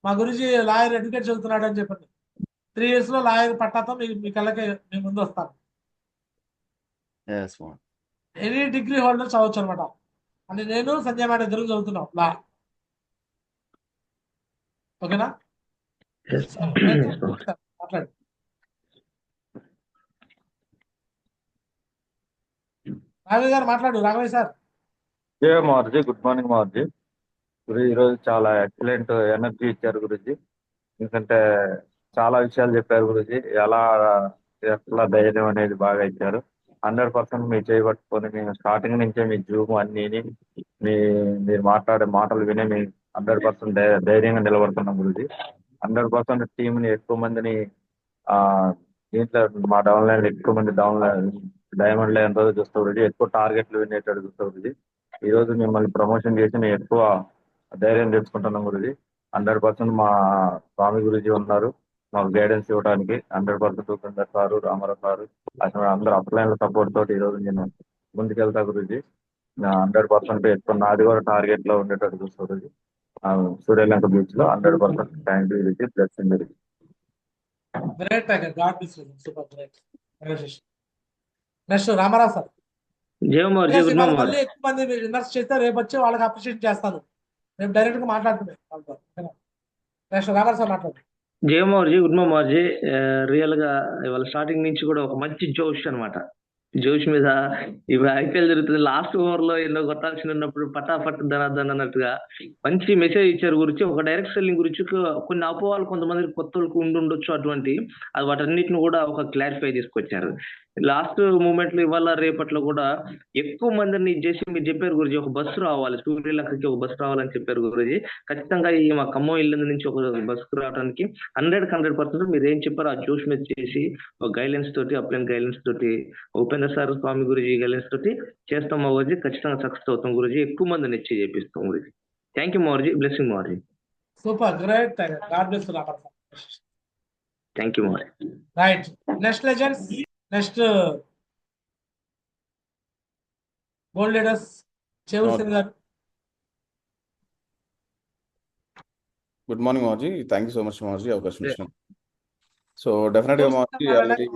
మా గురించి లాయర్ అడ్వకేట్ చదువుతున్నాడు అని చెప్పండి. 3 years లో లాయర్ పట్టాతో మీ కళ్ళకి మీ ముందు వస్తాను. ఎనీ డిగ్రీ హోల్డర్ చదవచ్చు అనమాట. అంటే నేను సంజయ్ మేడం ఇద్దరు చదువుతున్నాం లా. ఓకేనా? మాట్లాడు. రాఘవయ్య గారు మాట్లాడు. రాఘవయ్య సార్. జయ మారుజీ, గుడ్ మార్నింగ్ మారుజీ. ఈరోజు చాలా ఎక్సలెంట్ ఎనర్జీ ఇచ్చారు గురుజీ. ఎందుకంటే చాలా విషయాలు చెప్పారు గురుజీ. ఎట్లా ధైర్యం అనేది బాగా ఇచ్చారు. 100% మీరు చేయబట్టుకొని మేము స్టార్టింగ్ నుంచే మీ జూమ్ అన్ని మీరు మాట్లాడే మాటలు విని మేము 100% ధైర్యంగా నిలబడుతున్నాం గురుజీ. 100% టీంని ఎక్కువ మందిని దీంట్లో మా డౌన్లైన్ ఎక్కువ మంది డైమండ్ లైన్ రోజు చూస్తాం గురుజీ. ఎక్కువ టార్గెట్లు వినేటట్టు చూస్తాం గురుజీ. ఈ రోజు మిమ్మల్ని ప్రమోషన్ చేసి మేము ఎక్కువ ధైర్యం తెచ్చుకుంటున్నాం గురుజీ. 100% మా స్వామి గురుజీ ఉన్నారు మాకు గైడెన్స్ ఇవ్వడానికి. 100% ఉపేందర్ సారు, రామారావు సారు, అందరూ అప్లైన్ల సపోర్ట్ తోటి ఈ రోజు నేను ముందుకెళ్తా గురుజీ. 100% ఎక్కువ నాది కూడా టార్గెట్ లో ఉండేటట్టు చూస్తా గురుజీ. సూర్యలంక బీచ్ లో 100% thank you guruji. Blessing guruji. Great tiger, god bless you. Super great. Next Ramarao sir. మళ్ళీ ఎక్కువ మంది విన్నర్స్ చేస్తే రేపు వచ్చి వాళ్ళకి అప్రిషియేట్ చేస్తాను. రేపు డైరెక్ట్ గా మాట్లాడుతున్నాను. నెక్స్ట్ రామారావు సార్ మాట్లాడు. జయమౌర్జీ, గుడ్ మార్నింగ్ మౌర్జీ. రియల్ గా ఇవాళ స్టార్టింగ్ నుంచి కూడా ఒక మంచి జోష్ అనమాట. జోష్ మీద ఇవి ఐపీఎల్ జరుగుతుంది. లాస్ట్ ఓవర్ లో ఎన్నో కొట్టాల్సి ఉన్నప్పుడు పటాఫట్ ధనాధన్ అన్నట్టుగా మంచి మెసేజ్ ఇచ్చారు గురించి. ఒక డైరెక్ట్ సెల్లింగ్ గురించి కొన్ని అపోవాలు కొంతమంది కొత్త వాళ్ళకు ఉండొచ్చు, అటువంటి అది వాటన్నిటిని కూడా ఒక క్లారిఫై తీసుకొచ్చారు. లాస్ట్ మూమెంట్ లో ఇవాళ రేపట్లో కూడా ఎక్కువ మందిని చేసి మీరు చెప్పారు గురించి ఒక బస్సు రావాలి, సూర్యలంకకి ఒక బస్సు రావాలని చెప్పారు గురించి. ఖచ్చితంగా ఈ మా ఖమ్మం ఇల్లు నుంచి ఒక బస్సు రావడానికి 100% మీరు ఏం చెప్పారో ఆ జోష్ మీద చేసి ఒక గైడెన్స్ తోటి, అప్లైన్ గైడెన్స్ తోటి, ఉపేంద్ర సార్, స్వామి గురుజీ గైడెన్స్ తోటి చేస్తాం మౌర్జీ. ఖచ్చితంగా సక్సెస్ అవుతాం గురుజీ. ఎక్కువ మందిని ఇచ్చి చేపిస్తాం గురుజీ. థ్యాంక్ యూ మౌర్జీ. బ్లెస్సింగ్ మౌర్జీ. Super great tiger, god bless you Ramarao. Thank you మౌర్జీ. Right, next legends. Next gold leaders చెవుల్ సింగ్ గారు. గుడ్ మార్నింగ్ మాజీ. థ్యాంక్ యూ సో మచ్ మాజీ అవకాశం ఇచ్చిన. సో డెఫినెట్ గా మాజీ ఆల్రెడీ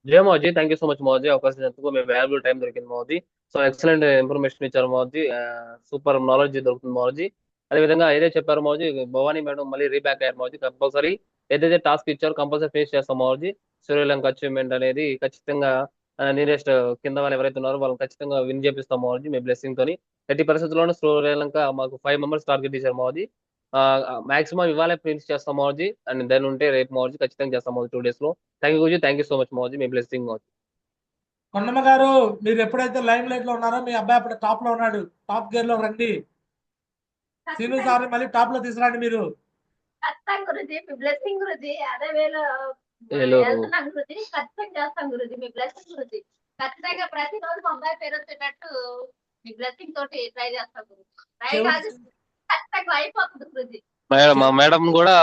జయ Modi, thank you so much Modi అవకాశం ఇచ్చినందుకు. మేము వాల్యుబుల్ టైం దొరికింది మోదీ. సో ఎక్సలెంట్ ఇన్ఫర్మేషన్ ఇచ్చారు మోదీ. సూపర్ నాలెడ్జ్ దొరుకుతుంది మోదీ. అదేవిధంగా ఏదైతే చెప్పారు మోదీ, భవానీ మేడం మళ్ళీ రీబ్యాక్ అయ్యారు మోదీ. కంపల్సరీ ఏదైతే టాస్క్ ఇచ్చారో కంపల్సరీ ఫినిష్ చేస్తాం మోదీ. సూర్యలంక అచీవ్మెంట్ అనేది ఖచ్చితంగా నియరెస్ట్ కింద వాళ్ళు ఎవరైతే ఉన్నారో వాళ్ళని ఖచ్చితంగా విన్ చేపిస్తాం మోదీ. మీ బ్లెస్సింగ్ తోని ఎట్టి పరిస్థితుల్లోనూ సూర్యలంక మాకు 5 మెంబర్స్ టార్గెట్ ఇచ్చారు మోదీ. మాక్సిమం ఇవాళ ఫినిష్ చేస్తాం మోదీ. అండ్ దెన్ ఉంటే రేపు మోదీ ఖచ్చితంగా చేస్తాం మోదీ 2 days లో. Thank you guruji. Thank you so much Modi. Me blessing Modi. Kondamma గారు, మీరు ఎప్పుడైతే లైమ్ లైట్ లో ఉన్నారో మీ అబ్బాయి అప్పుడు టాప్ లో ఉన్నాడు. టాప్ గేర్ లో రండి. సీను సార్ మళ్ళీ టాప్ లో తీసుకురండి మీరు. గురుజీ మీ బ్లెస్సింగ్ గురుజీ. అదే వేళ వెళ్తున్నాం గురుజీ. ఖచ్చితంగా చేస్తాం గురుజీ. మీ బ్లెస్సింగ్ గురుజీ. ఖచ్చితంగా ప్రతిరోజు మా అబ్బాయి పేరు వచ్చేటట్టు మీ బ్లెస్సింగ్ తోటి ట్రై చేస్తాం గురుజీ. ట్రై కాదు, ఖచ్చితంగా అయిపోతుంది గురుజీ. మా మేడం కూడా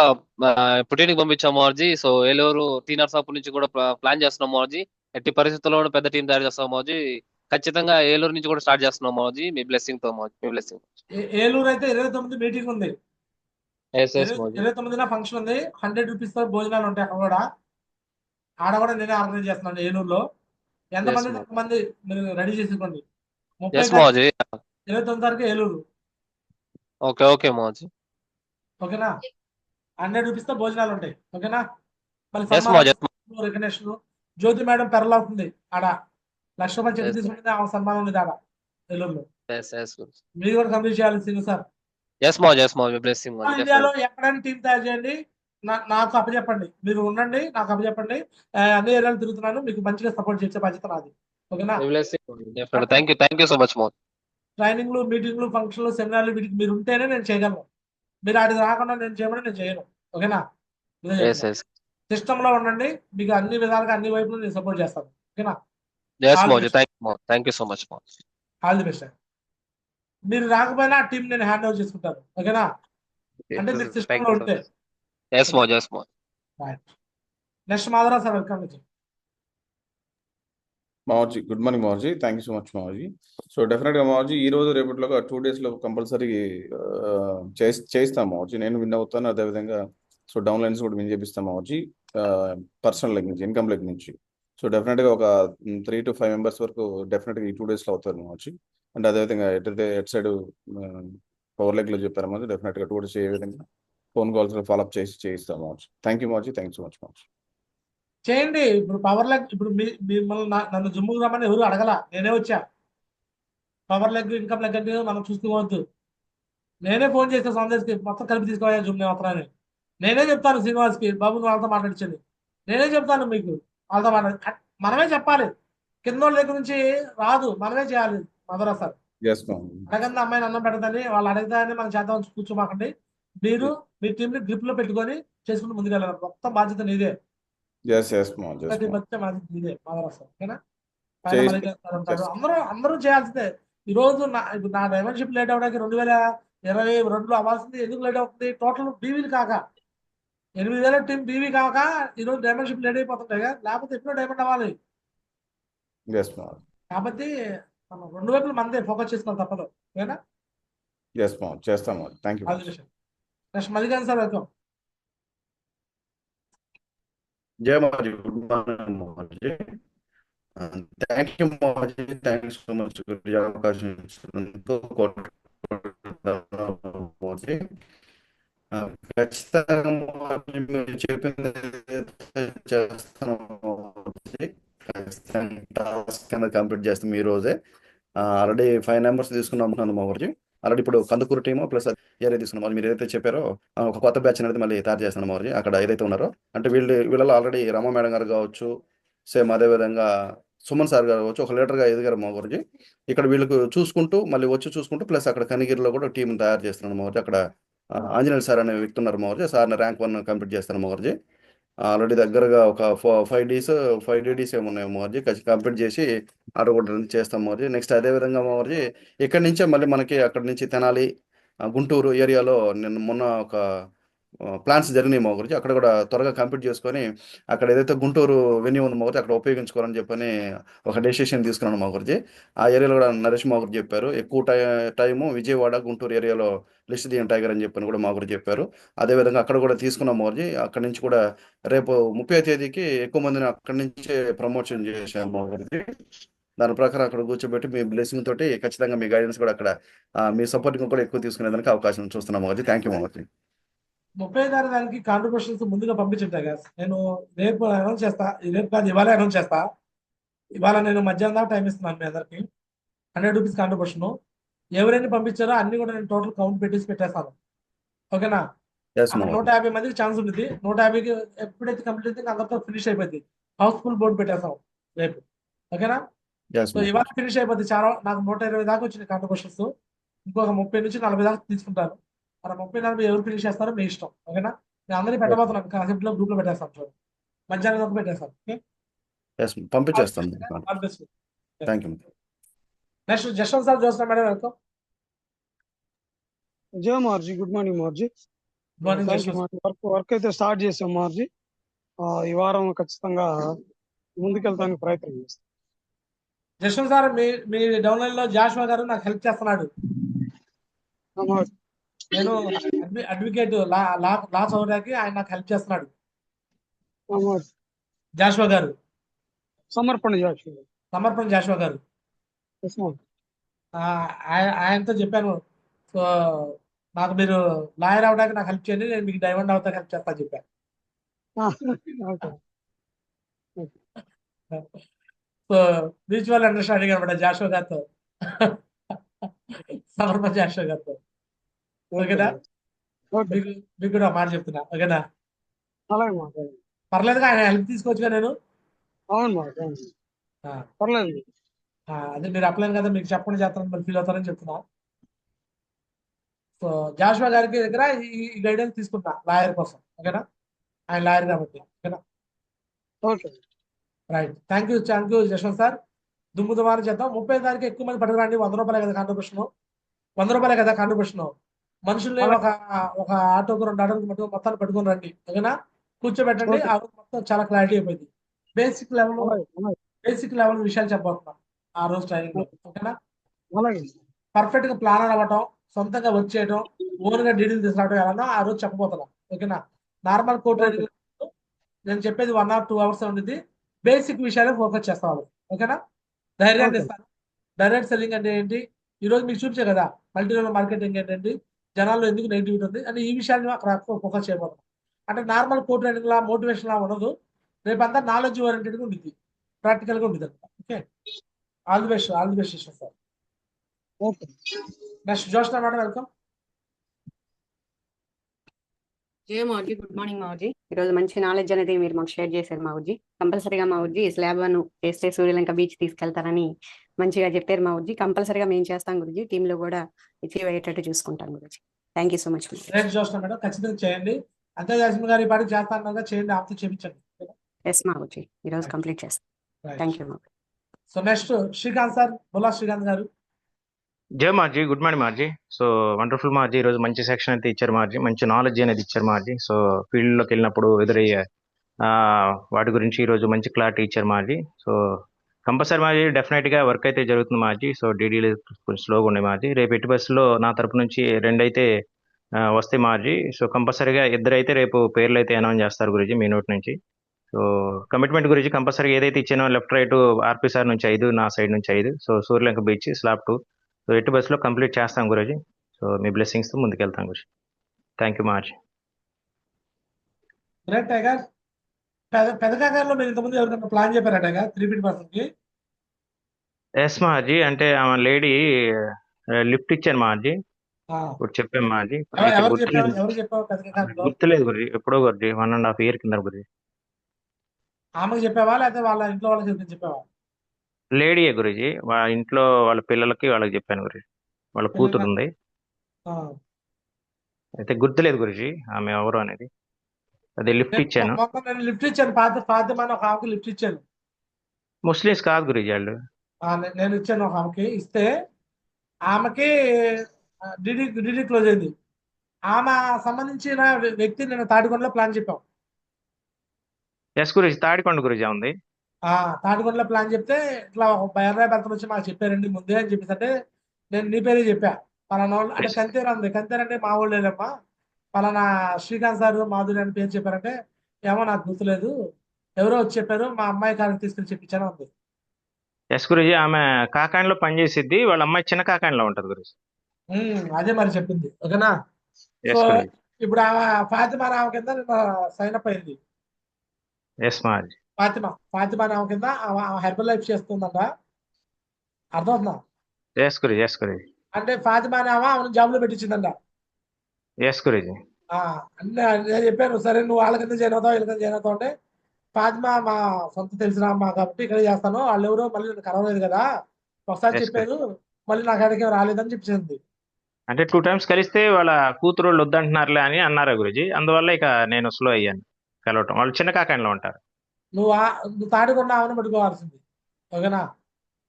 పుట్టినకి పంపించాం మోర్జీ. సో ఏలూరు టీనర్ సాప్ నుంచి కూడా ప్లాన్ చేస్తున్నాం మోర్జీ. ఎట్టి పరిస్థితుల్లో పెద్ద టీం తయారు చేస్తాం మోర్జీ. ఖచ్చితంగా ఏలూరు నుంచి కూడా స్టార్ట్ చేస్తున్నాం మోర్జీ. మీ బ్లెస్సింగ్ తో మోర్జీ. మీ బ్లెస్సింగ్. ఏలూరు అయితే 29 మీటింగ్ ఉంది. 29న ఫంక్షన్ ఉంది. 100 రూపీస్ తో భోజనాలు ఉంటాయి. అక్కడ కూడా నేనే ఆర్గనైజ్ చేస్తున్నాను ఏలూరులో. ఎంతమంది మంది మీరు రెడీ చేసుకోండి. 29 తారీఖు ఏలూరు. Okay okay మోర్జీ. ఓకేనా? 100 రూపీస్ తో భోజనాలు ఉంటాయి. ఓకేనా? మళ్ళీ రికగ్నేషన్. జ్యోతి మేడం పెరల్ అవుతుంది ఆడ. 1,00,000 రూపాయలు చెక్ తీసుకుంటే ఆమె సన్మానం ఉంది ఆడ ఏలూరులో. మీరు కూడా కంప్లీట్ చేయాలి సీను సార్. ఇండియాలో ఎక్కడైనా టీం తయారు చేయండి. నాకు అప్పచెప్పండి. మీరు ఉండండి, నాకు అప్పచెప్పండి. అన్ని ఏరియాలు తిరుగుతున్నాను. మీకు మంచిగా సపోర్ట్ చేసే బాధ్యత నాది. ఓకేనా? ట్రైనింగ్లు, మీటింగ్లు, ఫంక్షన్లు, సెమినార్లు వీటికి మీరు ఉంటేనే నేను చేయగలను. మీరు ఆడికి రాకుండా నేను చేయమని నేను చేయను. ఓకేనా? సిస్టమ్ లో ఉండండి. మీకు అన్ని విధాలుగా అన్ని వైపులు నేను సపోర్ట్ చేస్తాను. ఓకేనా? All the best. మీరు రాకపోయినా ఆ టీం నేను హ్యాండ్ ఓవర్ చేసుకుంటాను. ఓకేనా? అంటే మీరు సిస్టమ్ లో ఉంటే. Next Madhavarao sir, welcome. మావజీ, గుడ్ మార్నింగ్ మావజీ. థ్యాంక్ యూ సో మచ్ మావజీ. సో డెఫినెట్గా మావజీ ఈ రోజు రేపట్లో 2 days లో కంపల్సరీ చేస్తాం మావజీ. నేను విన్ అవుతాను. అదేవిధంగా సో డౌన్ లైన్స్ కూడా విన్ చేపిస్తాం మావజీ. పర్సనల్ లెగ్ నుంచి, ఇన్కమ్ లెగ్ నుంచి. సో డెఫినెట్గా ఒక 3 to 5 members వరకు డెఫినెట్గా ఈ 2 days లో అవుతారు మావజీ. అండ్ అదేవిధంగా ఎట్ సైడ్ పవర్ లెగ్ లో చెప్పారు మావజీ. డెఫినెట్గా 2 days ఏ విధంగా ఫోన్ కాల్స్ లో ఫాలోఅప్ చేయిస్తాం మావజీ. థ్యాంక్ యూ మావజీ. థ్యాంక్ యూ సో మచ్ మావజీ. చేయండి. ఇప్పుడు పవర్ లెగ్ ఇప్పుడు మిమ్మల్ని నన్ను జిమ్ముకు రమ్మని ఎవరు అడగల, నేనే వచ్చా. పవర్ లెగ్ ఇన్కమ్ లెగ్ అంటే మనం చూసుకోవద్దు. నేనే ఫోన్ చేస్తే సందేశ్కి మొత్తం కలిపి తీసుకోవాలి జుమ్ మాత్రాన్ని. నేనే చెప్తాను శ్రీనివాస్కి, బాబు నువ్వు వాళ్ళతో మాట్లాడించండి. నేనే చెప్తాను మీకు వాళ్ళతో మాట్లాడి, మనమే చెప్పాలి. కింద వాళ్ళ దగ్గర నుంచి రాదు, మనమే చేయాలి. మదరసార్ ఎస్ మ్యామ్. అడగంది అమ్మాయిని అన్నం పెట్టదని వాళ్ళు అడగదాన్ని మనం చేద్దాం కూర్చోమాకండి. మీరు మీ టీంని గ్రిప్ లో పెట్టుకొని చేసుకుంటూ ముందుకు వెళ్ళాలి. మొత్తం బాధ్యత నీదే. Yes yes ma'am. ఎస్ ప్రతి మ్యామ్. బాధ్యత బాధ్యత నీదే మదరసార్. ఓకేనా? పైన మళ్ళీ ఉంటారు. అందరూ చేయాల్సిందే. ఈ రోజు ఇప్పుడు నా డైమెన్షిప్ లేట్ అవడానికి 2022లో అవ్వాల్సింది ఎందుకు లేట్ అవుతుంది? టోటల్ బీవీలు కాక 8,000 టీం బీవీ కాక ఈరోజు డైమెన్షిప్ లేట్ అయిపోతుంటాయి కదా, లేకపోతే ఎప్పుడో డైమండ్ అవ్వాలి. Yes ma'am. కాబట్టి మనం 2 వైపులు మనదే ఫోకస్ చేసుకోవాలి, తప్పదు. ఓకేనా? ఎస్ మ్యామ్, చేస్తాం. Thank you. నెక్స్ట్ మల్లికాన్ సార్ వెల్కమ్. జయ మాజీ, గుడ్ మార్నింగ్ మాజీ. థ్యాంక్ యూ మాజీ, థ్యాంక్ యూ సో మచ్ అవకాశం ఇచ్చినందుకు మాజీ. ఖచ్చితంగా మీరు చెప్పింది చేస్తాను మాజీ. ఖచ్చితంగా టాస్క్ అనేది కంప్లీట్ చేస్తాం ఈ రోజే. ఆల్రెడీ 5 నెంబర్స్ తీసుకున్నాం మాజీ. ఆల్రెడీ ఇప్పుడు కందుకూరు టీము ప్లస్ ఏరియా తీసుకున్నాం వాళ్ళు. మీరు ఏదైతే చెప్పారో ఒక కొత్త బ్యాచ్ అనేది మళ్ళీ తయారు చేస్తాను మాజీ. అక్కడ ఏదైతే ఉన్నారో అంటే వీళ్ళలో ఆల్రెడీ రమ మేడం గారు కావచ్చు, సేమ్ అదేవిధంగా సుమన్ సార్ గారు కావచ్చు, ఒక లీడర్గా ఎదిగారు మా గురించి. ఇక్కడ వీళ్ళకు చూసుకుంటూ మళ్ళీ వచ్చి చూసుకుంటూ ప్లస్ అక్కడ కనిగిరిలో కూడా టీం తయారు చేస్తున్నాను మాజీ. అక్కడ ఆంజనేయులు సార్ అనే వ్యక్తి ఉన్నారు మాజీ. సార్ని ర్యాంక్ 1 కంప్లీట్ చేస్తాను మాజీ. ఆల్రెడీ దగ్గరగా ఒక 5 డీడీస్ ఏమున్నాయి మాజీ. కంప్లీట్ చేసి ఆర్డర్ కూడా చేస్తాం మాజీ. నెక్స్ట్ అదేవిధంగా మాజీ ఇక్కడి నుంచే మళ్ళీ మనకి అక్కడి నుంచి తెనాలి, గుంటూరు ఏరియాలో నేను మొన్న ఒక ప్లాన్స్ జరిగినాయి మా గురించి. అక్కడ కూడా త్వరగా కంప్లీట్ చేసుకొని అక్కడ ఏదైతే గుంటూరు వెన్యూ ఉంది మా గురించి అక్కడ ఉపయోగించుకోవాలని చెప్పని ఒక డెసిషన్ తీసుకున్నాను మా గురించి. ఆ ఏరియాలో కూడా నరేష్ మా గురించి చెప్పారు. ఎక్కువ టైము విజయవాడ గుంటూరు ఏరియాలో లిస్ట్ తీయండి టైగర్ అని చెప్పని కూడా మా గురించి చెప్పారు. అదేవిధంగా అక్కడ కూడా తీసుకున్నాం మా గురించి. అక్కడి నుంచి కూడా రేపు 30వ తేదీకి ఎక్కువ మందిని అక్కడి నుంచే ప్రమోషన్ చేశాను మా గురించి. దాని ప్రకారం అక్కడ కూర్చోబెట్టి మీ బ్లెస్సింగ్ తోటి ఖచ్చితంగా మీ గైడెన్స్ కూడా అక్కడ మీ సపోర్టింగ్ కూడా ఎక్కువ తీసుకునేదానికి అవకాశం చూస్తున్నాం మాజీ. థ్యాంక్ యూ మాజీ. 36 దానికి కాంట్రిబ్యూషన్స్ ముందుగా పంపించుంటా కదా, నేను రేపు అనౌన్స్ చేస్తా. రేపు కాదు, ఇవాళ అనౌన్స్ చేస్తా. ఇవాళ నేను మధ్యాహ్నం దాకా టైం ఇస్తున్నాను మీ అందరికి. 100 రూపీస్ కాంట్రిబ్యూషన్. ఎవరైనా పంపించారో అన్ని కూడా నేను టోటల్ కౌంట్ పెట్టేస్తాను. ఓకేనా? 150 మందికి ఛాన్స్ ఉంటుంది. 150కి ఎప్పుడైతే కంప్లీట్ అయితే అందరితో ఫినిష్ అయిపోద్ది. హౌస్ఫుల్ బోర్డు పెట్టేస్తాం రేపు. ఓకేనా? సో ఇవాళ ఫినిష్ అయిపోద్ది. చాలా నాకు 120 దాకా వచ్చినాయి కాంట్రిబ్యూషన్స్. ఇంకొక 30 నుంచి 40 దాకా తీసుకుంటాను. అలా 30-40 ఎవరు ఫినిష్ చేస్తారో మీ ఇష్టం. ఓకేనా? నేను అందరినీ పెట్టబోతున్నాను. కాన్సెప్ట్ లో గ్రూప్ లో పెట్టేస్తాను. చూడండి, మధ్యాహ్నం దాకా పెట్టేస్తాను. ఓకే, పంపించేస్తాను. Thank you. Next Jaswanth sir చూస్తున్నాం మేడం వెల్కమ్. జయ మార్జీ, గుడ్ మార్నింగ్ మార్జీ. వర్క్ అయితే స్టార్ట్ చేసాం మార్జీ. ఈ వారం ఖచ్చితంగా ముందుకెళ్తానికి ప్రయత్నం చేస్తాం. జస్వంత్ సార్ మీ డౌన్లైన్ లో జాషువా గారు నాకు హెల్ప్ చేస్తున్నాడు. నేను అడ్వకేట్ లా చదవడానికి ఆయన నాకు హెల్ప్ చేస్తున్నాడు. జాషువా గారు, సమర్పణ జాషువా గారు. ఆయనతో చెప్పాను, సో నాకు మీరు లాయర్ అవడానికి నాకు హెల్ప్ చేయండి, నేను మీకు డైమండ్ అవుతానికి హెల్ప్ చేస్తాను చెప్పాను. సో మ్యూచువల్ అండర్స్టాండింగ్ అనమాట జాషువా గారితో, సమర్పణ జాషువా గారితో. ఓకేనా? మీకు కూడా మాట చెప్తున్నా. ఓకేనా? పర్లేదుగా, ఆయన హెల్ప్ తీసుకోవచ్చుగా నేను. పర్లేదు, అదే మీరు అప్లైన్ కదా, మీకు చెప్పకుండా చేస్తారని మరి ఫీల్ అవుతారని చెప్తున్నా. సో జాషువా గారికి దగ్గర ఈ గైడెన్స్ తీసుకుంటా లాయర్ కోసం. ఓకేనా? ఆయన లాయర్ కాబట్టి. ఓకేనా? Okay, right. Thank you Jaswanth sir. దుమ్ముదుమారు చేద్దాం. 30 తారీఖు ఎక్కువ మంది పట్టుకురండి. 100 రూపాయలే కదా కాంట్రిబ్యూషన్. 100 రూపాయలే కదా కాంట్రిబ్యూషన్. మనుషుల్ని ఒక ఆటోకు 2 ఆటోలకు మటుకు మొత్తాన్ని పట్టుకుని రండి. ఓకేనా? కూర్చోబెట్టండి. ఆ రోజు మొత్తం చాలా క్లారిటీ అయిపోయింది. బేసిక్ లెవెల్ విషయాలు చెప్పబోతున్నాం ఆ రోజు ట్రైనింగ్ లో. ఓకేనా? పర్ఫెక్ట్ గా ప్లాన్ అవ్వటం, సొంతంగా వచ్చేయడం, ఓన్ గా డీటెయిల్ తీసుకురావడం ఎలా ఆ రోజు చెప్పబోతున్నాం. ఓకేనా? నార్మల్ కోర్ట్ ట్రైనింగ్ నేను చెప్పేది 1 or 2 hours ఉండేది. బేసిక్ విషయాలే ఫోకస్ చేస్తాను. ఓకేనా? ధైర్యాన్ని ఇస్తాను. డైరెక్ట్ సెల్లింగ్ అంటే ఏంటి, ఈ రోజు మీకు చూపించే కదా. మల్టీ లెవెల్ మార్కెటింగ్ ఏంటంటే జనాల్లో ఎందుకు నెగిటివిటీ ఉంది అని ఈ విషయాన్ని అక్కడ ఫోకస్ చేయబోతున్నాం. అంటే నార్మల్ కోర్ట్ ట్రైనింగ్ లా మోటివేషన్ లా ఉండదు. రేపంతా నాలెడ్జ్ ఓరియంటెడ్గా ఉంటుంది, ప్రాక్టికల్గా ఉంటుంది అనమాట. Okay, all the best Eeshwar sir. Okay. Next Joshna madam, welcome. జయ మావుజీ, గుడ్ మార్నింగ్ మావుజీ. ఈరోజు మంచి నాలెడ్జ్ అనేది మీరు మాకు షేర్ చేశారు మావుజీ. కంపల్సరీగా మావుజీ స్లాబ్ వన్ చేస్తే సూర్యలంక బీచ్ తీసుకెళ్తారని మంచిగా చెప్పారు మావుజీ. కంపల్సరీగా మేము చేస్తాం గురుజీ, టీంలో కూడా అచీవ్ అయ్యేటట్టు చూసుకుంటాం Guruji. Thank you so much. రేపు జోష్నా మేడం, ఖచ్చితంగా చేయండి. అంతే జాస్మిన్ గారు ఈ పాటికి చేస్తాను చేయండి, ఆప్తో చేయించండి. ఎస్ మావుజీ, ఈరోజు కంప్లీట్ చేస్తాం. థ్యాంక్ యూ మావుజీ. So next Srikanth sir, Bulla Srikanth గారు. జయ మార్జీ, గుడ్ మార్నింగ్ మార్జీ. సో వండర్ఫుల్ మార్జీ, ఈరోజు మంచి సెక్షన్ అయితే ఇచ్చారు మార్జీ, మంచి నాలెడ్జ్ అనేది ఇచ్చారు మార్జీ. సో ఫీల్డ్లోకి వెళ్ళినప్పుడు ఎదురయ్యే వాటి గురించి ఈరోజు మంచి క్లారిటీ ఇచ్చారు మార్జీ. సో కంపల్సరీ మార్జీ డెఫినెట్గా వర్క్ అయితే జరుగుతుంది మార్జీ. సో డీడీలు కొంచెం స్లోగా ఉన్నాయి మార్జీ. రేపు ఎట్టి బస్సులో నా తరపు నుంచి 2 అయితే వస్తాయి మార్జీ. సో కంపల్సరీగా 2 అయితే రేపు పేర్లు అయితే అనౌన్స్ చేస్తారు గురించి మీ నోటి నుంచి. సో కమిట్మెంట్ గురించి కంపల్సరీగా ఏదైతే ఇచ్చానో లెఫ్ట్ రైట్ ఆర్పీ సార్ నుంచి 5, నా సైడ్ నుంచి 5. So Suryalanka beach slab 2. So ఎట్టి బస్సులో కంప్లీట్ చేస్తాం గురూజీ. సో మీ బ్లెస్సింగ్స్తో ముందుకెళ్తాం గురూజీ. థ్యాంక్ యూ మార్జీ. Great tiger. పెదకాకర్లో మీరు ఇంతకుముందు ఎవరికైనా ప్లాన్ చెప్పారా టైగర్ 3 పర్సన్కి? ఎస్ మార్జీ, అంటే ఆమె లేడీ లిఫ్ట్ ఇచ్చాను మార్జీ, ఇప్పుడు చెప్పాం మార్జీ. ఎవరు చెప్పావు పెదకాకర్లో? గుర్తులేదు గురూజీ, ఎప్పుడో గురూజీ 1.5 year కింద గురూజీ. ఆమెకు చెప్పావా లేకపోతే వాళ్ళ ఇంట్లో వాళ్ళకి చెప్పావా? లేడీయే గురూజీ, వాళ్ళ ఇంట్లో వాళ్ళ పిల్లలకి వాళ్ళకి చెప్పాను గురూజీ. వాళ్ళ కూతురు ఉంది, అయితే గుర్తులేదు గురూజీ ఆమె ఎవరు అనేది. అదే లిఫ్ట్ ఇచ్చాను. నేను లిఫ్ట్ ఇచ్చాను, ఫాతిమా ఒక ఆమెకి లిఫ్ట్ ఇచ్చాను. ముస్లిమ్స్ కాదు గురూజీ వాళ్ళు. నేను ఇచ్చాను ఒక ఆమెకి, ఇస్తే ఆమెకి డిడి క్లోజ్ అయింది. ఆమె సంబంధించిన వ్యక్తి నేను తాడికొండలో ప్లాన్ చెప్పాం. ఎస్ గురూజీ, తాడికొండ గురూజీ ఉంది. తాడికొండలో ప్లాన్ చెప్తే ఇట్లా ఎర్రాయి భర్తలు వచ్చి మాకు చెప్పారండి ముందే అని చెప్పేసి, అంటే నేను నీ పేరే చెప్పా. పలానా వాళ్ళు అంటే కంతేరు అంది. కంతేరు అంటే మా వాళ్ళు లేదమ్మా, పలానా శ్రీకాంత్ సార్ మాధురి అని పేరు చెప్పారంటే ఏమో నాకు గుర్తులేదు, ఎవరో వచ్చి చెప్పారు, మా అమ్మాయి కాడికి తీసుకెళ్ళి చెప్పించాను అంది. ఎస్ గురూజీ, ఆమె కాకాండలో పనిచేసిద్ది, వాళ్ళ అమ్మాయి చిన్న కాకాండలో ఉంటది గురూజీ. అదే మరి చెప్పింది. ఓకేనా? సో ఇప్పుడు ఆమె ఫాతిమా రామ కింద సైన్ అప్ అయింది. ఎస్ మార్జీ. ఫాతిమా రామ కింద హెర్బల్ లైఫ్ చేస్తుందంట. అర్థమవుతుందా? Yes guruji, yes guruji. అంటే ఫాతిమా రామ ఆమెను జాబ్ లో పెట్టించిందంట. ఎస్ గురూజీ. అంటే నేను చెప్పాను, సరే నువ్వు వాళ్ళ కింద జాయిన్ అవుతావు, వీళ్ళ కింద జాయిన్ అవుతావు అంటే, ఫాతిమా మా సొంత తెలిసిన అమ్మ కాబట్టి ఇక్కడ చేస్తాను, వాళ్ళు ఎవరో మళ్ళీ నేను కలవలేదు కదా, ఒకసారి చెప్పారు మళ్ళీ నాకు అడిగే రాలేదని చెప్పింది. అంటే 2 times కలిస్తే వాళ్ళ కూతురు వాళ్ళు వద్దంటున్నారులే అని అన్నారు గురూజీ. అందువల్ల ఇక నేను స్లో అయ్యాను కలవటం. వాళ్ళు చిన్న కాకాండలో ఉంటారు. నువ్వు తాడికొండ ఆమెను పట్టుకోవాల్సింది. ఓకేనా?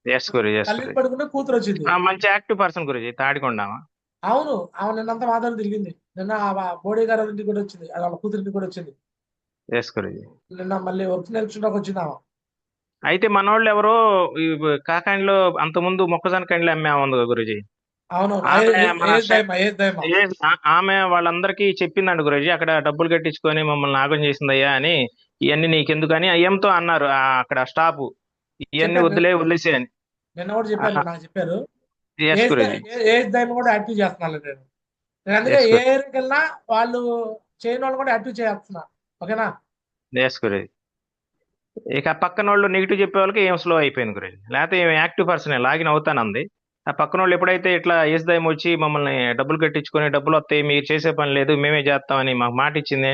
ఎస్ గురూజీ, ఎస్ తల్లిని పడుకుంటే కూతురు వచ్చింది. మంచి యాక్టివ్ పర్సన్ గురూజీ తాడికొండ. అవును, ఆమె నిన్నంతా మాత్రం తిరిగింది. నిన్న బోడీ గారు ఇంటికి కూడా వచ్చింది, వాళ్ళ కూతురు ఇంటికి కూడా వచ్చింది. ఎస్ గురూజీ. నిన్న మళ్ళీ వర్క్ నేర్చుకోవడానికి వచ్చింది ఆమె. అయితే మన వాళ్ళు ఎవరో కాకాండలో అంతకుముందు మొక్కజొన్న కండ్లు అమ్మే ఉంది గురూజీ. అవును, ఆమె వాళ్ళందరికీ చెప్పిందండి గురూజీ, అక్కడ డబ్బులు కట్టించుకొని మమ్మల్ని నాగం చేసిందయ్యా అని, ఇవన్నీ నీకెందుకని అయ్యంతో అన్నారు అక్కడ స్టాఫ్, ఇవన్నీ వదిలేసే అని. నిన్న కూడా చెప్పారు, నాకు చెప్పారు. ఎస్ గురూజీ. ఏజ్ దైవం కూడా యాక్టివ్ చేస్తున్నాను నేను. అందుకే ఏ ఏరియాకి వెళ్ళినా వాళ్ళు చేయని వాళ్ళు కూడా యాక్టివ్ చేస్తున్నా. ఓకేనా? ఎస్ గురూజీ. ఇక పక్కన వాళ్ళు నెగిటివ్ చెప్పే వాళ్ళకి ఏం స్లో అయిపోయింది గురూజీ, లేకపోతే ఏం యాక్టివ్ పర్సన్ లాగిన్ అవుతానంది. ఆ పక్కన వాళ్ళు ఎప్పుడైతే ఇట్లా ఎస్ దయం వచ్చి మమ్మల్ని డబ్బులు కట్టించుకొని డబ్బులు వస్తాయి మీరు చేసే పని లేదు మేమే చేస్తామని మాకు మాట ఇచ్చింది,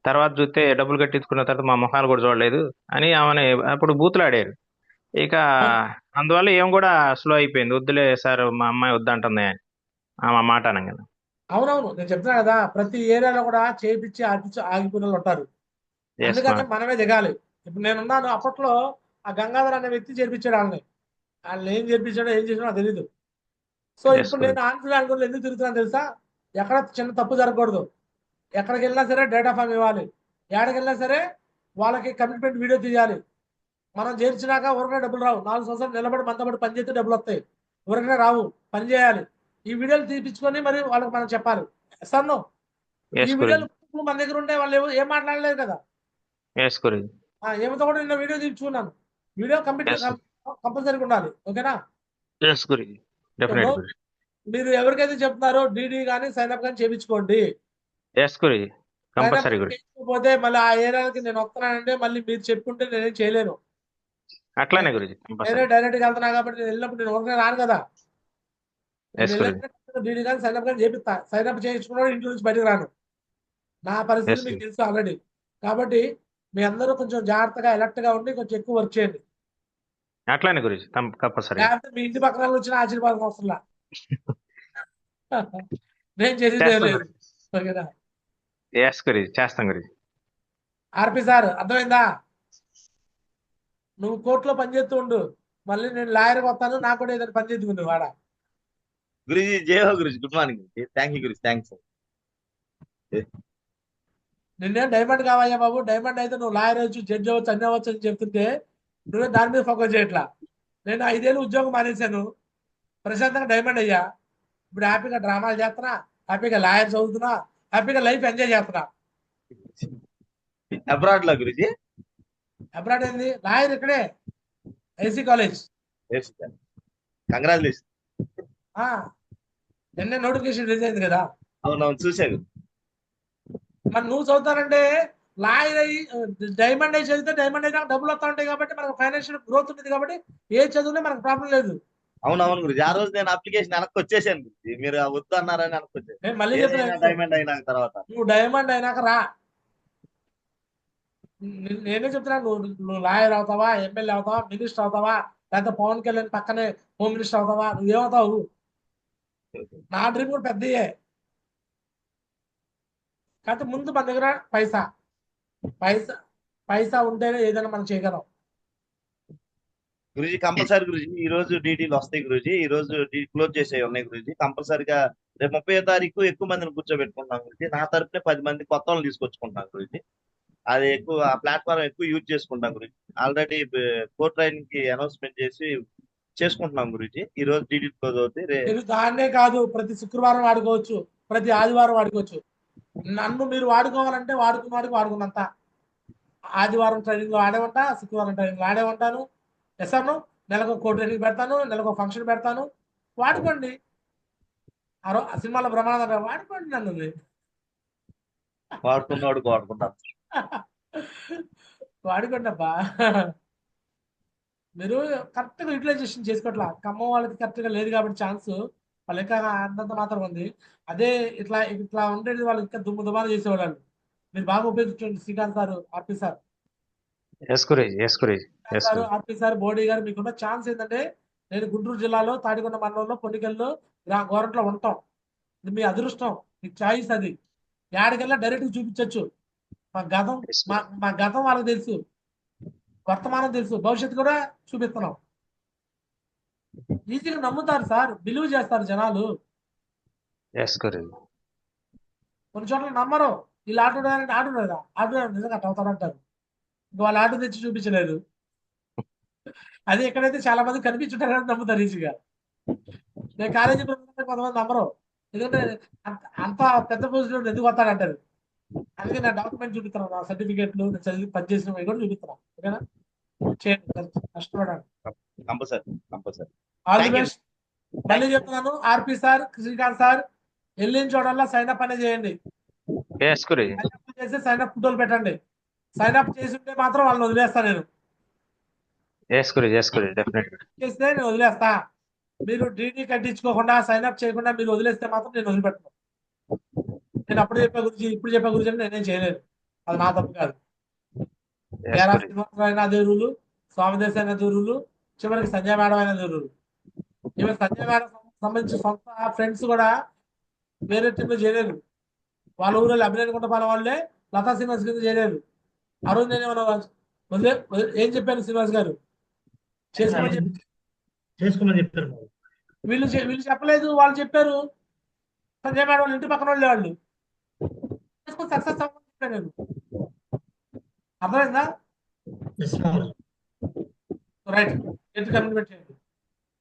తర్వాత చూస్తే డబ్బులు కట్టించుకున్న తర్వాత మా మొహాలు కూడా చూడలేదు అని ఆమె అప్పుడు బూతులాడారు. ఇక అందువల్ల ఏం కూడా స్లో అయిపోయింది. వద్దులే సార్ మా అమ్మాయి వద్దంటుంది అని ఆమె మాట అనగానే. అవునవును, నేను చెప్తున్నా కదా, ప్రతి ఏరియాలో కూడా చేయించి ఆగిపోయిన వాళ్ళు ఉంటారు. ఎందుకంటే మనమే దిగాలి. ఇప్పుడు నేనున్నాను, అప్పట్లో ఆ గంగాధర్ అనే వ్యక్తి చేర్పించాడు వాళ్ళని. వాళ్ళు ఏం చేర్పించాడో ఏం చేసాడో నాకు తెలీదు. సో ఇప్పుడు నేను ఆన్ఫిల్ ఎందుకు తిరుగుతున్నాను తెలుసా? ఎక్కడ చిన్న తప్పు జరగకూడదు. ఎక్కడికి వెళ్ళినా సరే డేటా ఫామ్ ఇవ్వాలి. ఎక్కడికి వెళ్ళినా సరే వాళ్ళకి కమిట్మెంట్ వీడియో తీయాలి. మనం చేర్చినాక ఊరికనే డబ్బులు రావు. 4 సంవత్సరాలు నిలబడి మనతో పని చేస్తే డబ్బులు వస్తాయి. ఊరికనే రావు, పని చేయాలి. ఈ వీడియోలు తీపించుకొని మరి వాళ్ళకి మనం చెప్పాలి. సన్ను ఈ వీడియోలు మన దగ్గర ఉంటే వాళ్ళు ఏం మాట్లాడలేదు కదా. ఏమితో కూడా నిన్న వీడియో తీర్చుకున్నాను. వీడియో కంపల్సరీగా ఉండాలి. ఓకేనా? మీరు ఎవరికైతే చెప్తున్నారో డీడీ కానీ సైన్ అప్ కానీ చేయించుకోండి. కంపల్సరీ గురుజీ. చేయకపోతే మళ్ళీ ఆ ఏరియాకి నేను వస్తున్నానంటే మళ్ళీ మీరు చెప్పుకుంటే నేనేం చేయలేను. అట్లానే గురుజీ, నేనే కంపల్సరీ. డైరెక్ట్ గా వెళ్తున్నా కాబట్టి నేను వెళ్ళినప్పుడు నేను ఒకరినే రాను కదా. నేను ఎస్ గురుజీ. వెళ్ళినప్పుడు డీడీ కానీ సైన్అప్ కానీ చేపిస్తా. సైన్అప్ చేయించుకున్నాడు ఇంటి నుంచి బయటకు రాను. నా పరిస్థితి ఎస్ మీకు గురుజీ. తెలుసు ఆల్రెడీ. కాబట్టి మీ అందరూ కొంచెం జాగ్రత్తగా అలర్ట్ గా ఉండి కొంచెం ఎక్కువ వర్క్ చేయండి. అట్లానే గురుజీ, కంపల్సరీ. లేకపోతే మీ ఇంటి పక్కన వాళ్ళు వచ్చిన ఆశీర్వాదం అవసరంలా. నేను చేసేది చేస్తాం లేదు. గురుజీ. ఓకేనా? ఎస్ గురుజీ, చేస్తాం గురుజీ. ఆర్పి సార్ అర్థమైందా? నువ్వు కోర్టులో పనిచేస్తూ ఉండు. మళ్ళీ నేను లాయర్కి వస్తాను, నాకు కూడా ఏదైనా పని చేద్దుకుంది వాడ. గురుజీ జై హో Guruji. Good morning Guruji. Thank you Guruji. Thanks. నిన్నేం డైమండ్ కావయ్యా బాబు. డైమండ్ అయితే నువ్వు లాయర్ అవచ్చు, జడ్జి అవ్వచ్చు, అన్ని అవ్వచ్చు అని చెప్తుంటే నువ్వే దాని మీద ఫోకస్ చేయట్లా. నేను 5 ఏళ్ళు ఉద్యోగం మానేశాను, ప్రశాంతంగా డైమండ్ అయ్యా. ఇప్పుడు హ్యాపీగా డ్రామాలు చేస్తున్నా, హ్యాపీగా లాయర్ చదువుతున్నా, హ్యాపీగా లైఫ్ ఎంజాయ్ చేస్తున్నా. అబ్రాడ్ లో గురుజీ. అబ్రాడ్ ఏంది? లాయర్ ఇక్కడే ఐసీ కాలేజ్. కంగ్రాచులేషన్. నిన్నే నోటిఫికేషన్ రిలీజ్ అయింది కదా. అవునవును చూశాను. మరి నువ్వు చదువుతానంటే లాయర్ అయ్యి డైమండ్ అయ్యి చదివితే డైమండ్ అయినా డబ్బులు వస్తూ ఉంటాయి కాబట్టి మనకు ఫైనాన్షియల్ గ్రోత్ ఉంటుంది కాబట్టి ఏ చదువులో మనకు ప్రాబ్లం లేదు. అవునవును గురుజీ. ఆ రోజు నేను అప్లికేషన్ వెనక్కి వచ్చేసాను గురుజీ. మీరు వద్దు అన్నారని వెనక్కి వచ్చాను. నేను మళ్ళీ ఏదైనా చెప్తున్నా, డైమండ్ అయిన తర్వాత నువ్వు డైమండ్ అయినాక రా. నేనే చెప్తున్నా, నువ్వు లాయర్ అవుతావా, ఎమ్మెల్యే అవుతావా, మినిస్టర్ అవుతావా, లేకపోతే పవన్ కళ్యాణ్ పక్కనే హోమ్ మినిస్టర్ అవుతావా, నువ్వేమవుతావు? నా డ్రీమ్ కూడా పెద్దయే. కాకపోతే ముందు మన దగ్గర పైసా పైసా పైసా ఉంటేనే ఏదైనా మనం చేయగలం. గురుజీ కంపల్సరీ గురుజీ. ఈ రోజు డీడీలు వస్తాయి గురుజీ. ఈ రోజు క్లోజ్ చేసేవి ఉన్నాయి గురుజీ. కంపల్సరీగా రేపు 30వ తారీఖు ఎక్కువ మందిని కూర్చోబెట్టుకుంటాం గురుజీ. నా తరపునే 10 మంది కొత్త వాళ్ళని తీసుకొచ్చుకుంటాం గురుజీ. అది ఎక్కువ ఆ ప్లాట్ఫామ్ ఎక్కువ యూజ్ చేసుకుంటాం గురుజీ. ఆల్రెడీ కోర్ ట్రైనింగ్ కి అనౌన్స్మెంట్ చేసి చేసుకుంటున్నాం గురుజీ. ఈ రోజు డీడీ క్లోజ్ అవుతాయి. మీరు దాన్నే కాదు, ప్రతి శుక్రవారం వాడుకోవచ్చు, ప్రతి ఆదివారం వాడుకోవచ్చు. నన్ను మీరు వాడుకోవాలంటే వాడుకున్నంత. ఆదివారం ట్రైనింగ్ లో ఆడేవంట, శుక్రవారం ట్రైనింగ్ లో ఆడేవంటాను. ఎస్ఆర్ను నెలకు ఒక ట్రైనింగ్ పెడతాను, నెలకు ఒక ఫంక్షన్ పెడతాను. వాడుకోండి. ఆ సినిమాలో బ్రహ్మానంద వాడుకోండి నన్ను. వాడుకున్నాడు వాడుకున్నాను. వాడుకోండి అబ్బా. మీరు కరెక్ట్ గా యూటిలైజేషన్ చేసుకోవట్లా. ఖమ్మం వాళ్ళకి కరెక్ట్ గా లేదు కాబట్టి ఛాన్స్, వాళ్ళు ఇంకా అంతంత మాత్రం ఉంది. అదే ఇట్లా ఇట్లా ఉండేది వాళ్ళు ఇంకా దుమ్మాలు చేసేవాళ్ళు. మీరు బాగా ఉపయోగించండి. Srikanth sir, RP sir, yes Guruji, yes Guruji, yes sir, Guruji. RP sir, Bodi గారు, మీకున్న ఛాన్స్ ఏంటంటే నేను గుంటూరు జిల్లాలో తాడికొండ మండలంలో పొన్నికల్లో గవర్నమెంట్లో ఉంటాం. ఇది మీ అదృష్టం, మీ చాయిస్. అది యాడికల్లా డైరెక్ట్ చూపించవచ్చు. మా గతం వాళ్ళకి తెలుసు, వర్తమానం తెలుసు, భవిష్యత్తు కూడా చూపిస్తున్నాం. ఈజీగా నమ్ముతారు సార్, బిలీవ్ చేస్తారు జనాలు. ఎస్ గురుజీ. కొన్ని చోట్ల నమ్మరు. వీళ్ళు auto driver auto driver auto driver నిజంగా అట్లా అవుతారంటారు. ఇంకా వాళ్ళు ఆటో తెచ్చి చూపించలేదు. అది ఎక్కడైతే చాలా మంది కనిపించుంటారని నమ్ముతారు ఈజీగా. నేను కాలేజీ కొంతమంది నమ్మరు, ఎందుకంటే అంత పెద్ద పొజిషన్ ఎందుకు వస్తాడంటారు. అందుకే నా డాక్యుమెంట్ చూపిస్తాను, నా సర్టిఫికేట్లు, నేను చదివి పనిచేసినవి కూడా చూపిస్తున్నాను. ఓకేనా? చేయండి, కష్టపడండి. కంపల్సరీ. All the best. మళ్ళీ చెప్తున్నాను, ఆర్పి సార్, శ్రీకాంత్ సార్, వెళ్ళిన చోటల్లా సైన్ అప్ అనేది చేయండి. ఎస్ గురుజీ. చేసి సైన్ అప్ ఫోటోలు పెట్టండి. సైన్ అప్ చేసి ఉంటే మాత్రం వాళ్ళని వదిలేస్తా నేను. Yes Guruji, yes guruji, definitely. చేస్తే నేను వదిలేస్తా. మీరు డీడీ కట్టించుకోకుండా సైన్ అప్ చేయకుండా మీరు వదిలేస్తే మాత్రం నేను వదిలిపెట్టను. నేను అప్పుడు చెప్పే గురించి ఇప్పుడు చెప్పే గురించి నేనేం చేయలేదు. అది నా తప్పు కాదు. శ్రీనివాసరావు అయినా అదే రూలు, స్వామిదేశ్ అయినా అదే రూలు, చివరికి సంజయ్ మేడం అయినా అదే రూలు. ఈవెన్ సంజయ్ మేడం సంబంధించిన సొంత ఫ్రెండ్స్ కూడా వేరే టీంలో చేయలేదు. వాళ్ళ ఊళ్ళో అభినయ్ కుంటపాల వాళ్ళే లతా శ్రీనివాస్ కింద చేయలేదు. ఆ రోజు నేను ఏం చెప్పాను, శ్రీనివాస్ గారు చేసుకోమని చెప్తారు. వీళ్ళు చెప్పలేదు, వాళ్ళు చెప్పారు. సంజయ్ మేడం వాళ్ళ ఇంటి పక్కన వాళ్ళే వాళ్ళు చేసుకుని సక్సెస్ అవ్వమని చెప్పాను నేను. అర్థమైందా? రైట్, ఎటు కమ్యూనికేట్ చేయండి.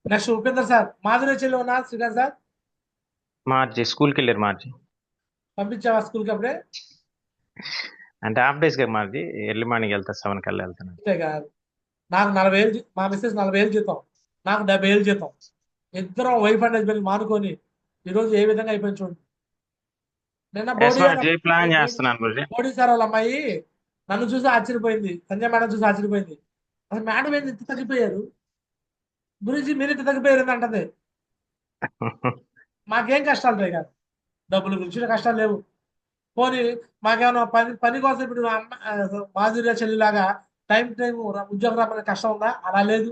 నెక్స్ట్ ఉపేందర్ సార్, మాధురి చెల్లి ఉన్నా, శ్రీకాంత్ సార్ మార్చి స్కూల్కి వెళ్ళారు. మార్చి పంపించావా స్కూల్కి అప్పుడే? అంటే హాఫ్ డేస్ గా మార్చి, ఎర్లీ మార్నింగ్ వెళ్తా, 7 కల్లా వెళ్తాను. అంతే కాదు, నాకు 40,000, మా మిస్సెస్ 40,000 జీతం, నాకు 70,000 జీతం. ఇద్దరం వైఫ్ అండ్ హస్బెండ్ మానుకొని ఈరోజు ఏ విధంగా అయిపోయింది చూడండి. నిన్న ఎస్ బోడి మాజీ ప్లాన్ చేస్తున్నాను గురుజీ. బోడి సార్ వాళ్ళ అమ్మాయి నన్ను చూసి ఆశ్చర్యపోయింది, సంజయ్ మేడం చూసి ఆశ్చర్యపోయింది. అసలు మేడం ఏంది ఇంత తగ్గిపోయారు, గురించి మీరు ఇంత తగ్గిపోయారు అంటది. మాకేం కష్టాలు రే కాదు, డబ్బుల గురించి కష్టాలు లేవు. పోనీ మాకేమైనా పని కోసం ఇప్పుడు మాధుర్య చెల్లిలాగా టైం ఉద్యోగం రామని కష్టం ఉందా? అలా లేదు.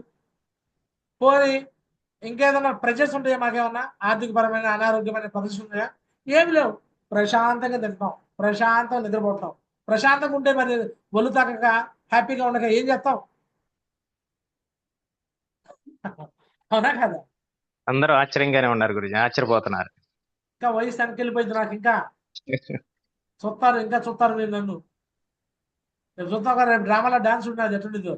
పోనీ ఇంకేదైనా ప్రెజర్స్ ఉంటాయా మాకేమన్నా? ఆర్థికపరమైన అనారోగ్యమైన పరిస్థితులు ఉన్నాయా? ఏమి లేవు. ప్రశాంతంగా తింటాం, ప్రశాంతంగా నిద్రపోతాం. ప్రశాంతంగా ఉంటే మరి ఒళ్ళు తగ్గక హ్యాపీగా ఉండక ఏం చేస్తాం? అవునా కదా? అందరూ ఆశ్చర్యంగానే ఉన్నారు గురుజీ, ఆశ్చర్యపోతున్నారు. ఇంకా వయసు వెనకెళ్ళిపోయింది నాకు. ఇంకా చూస్తారు, ఇంకా చూస్తారు మీరు నన్ను. రేపు చూస్తాం కదా, రేపు డ్రామాలో డాన్స్ ఉన్నది ఎటుండిదో.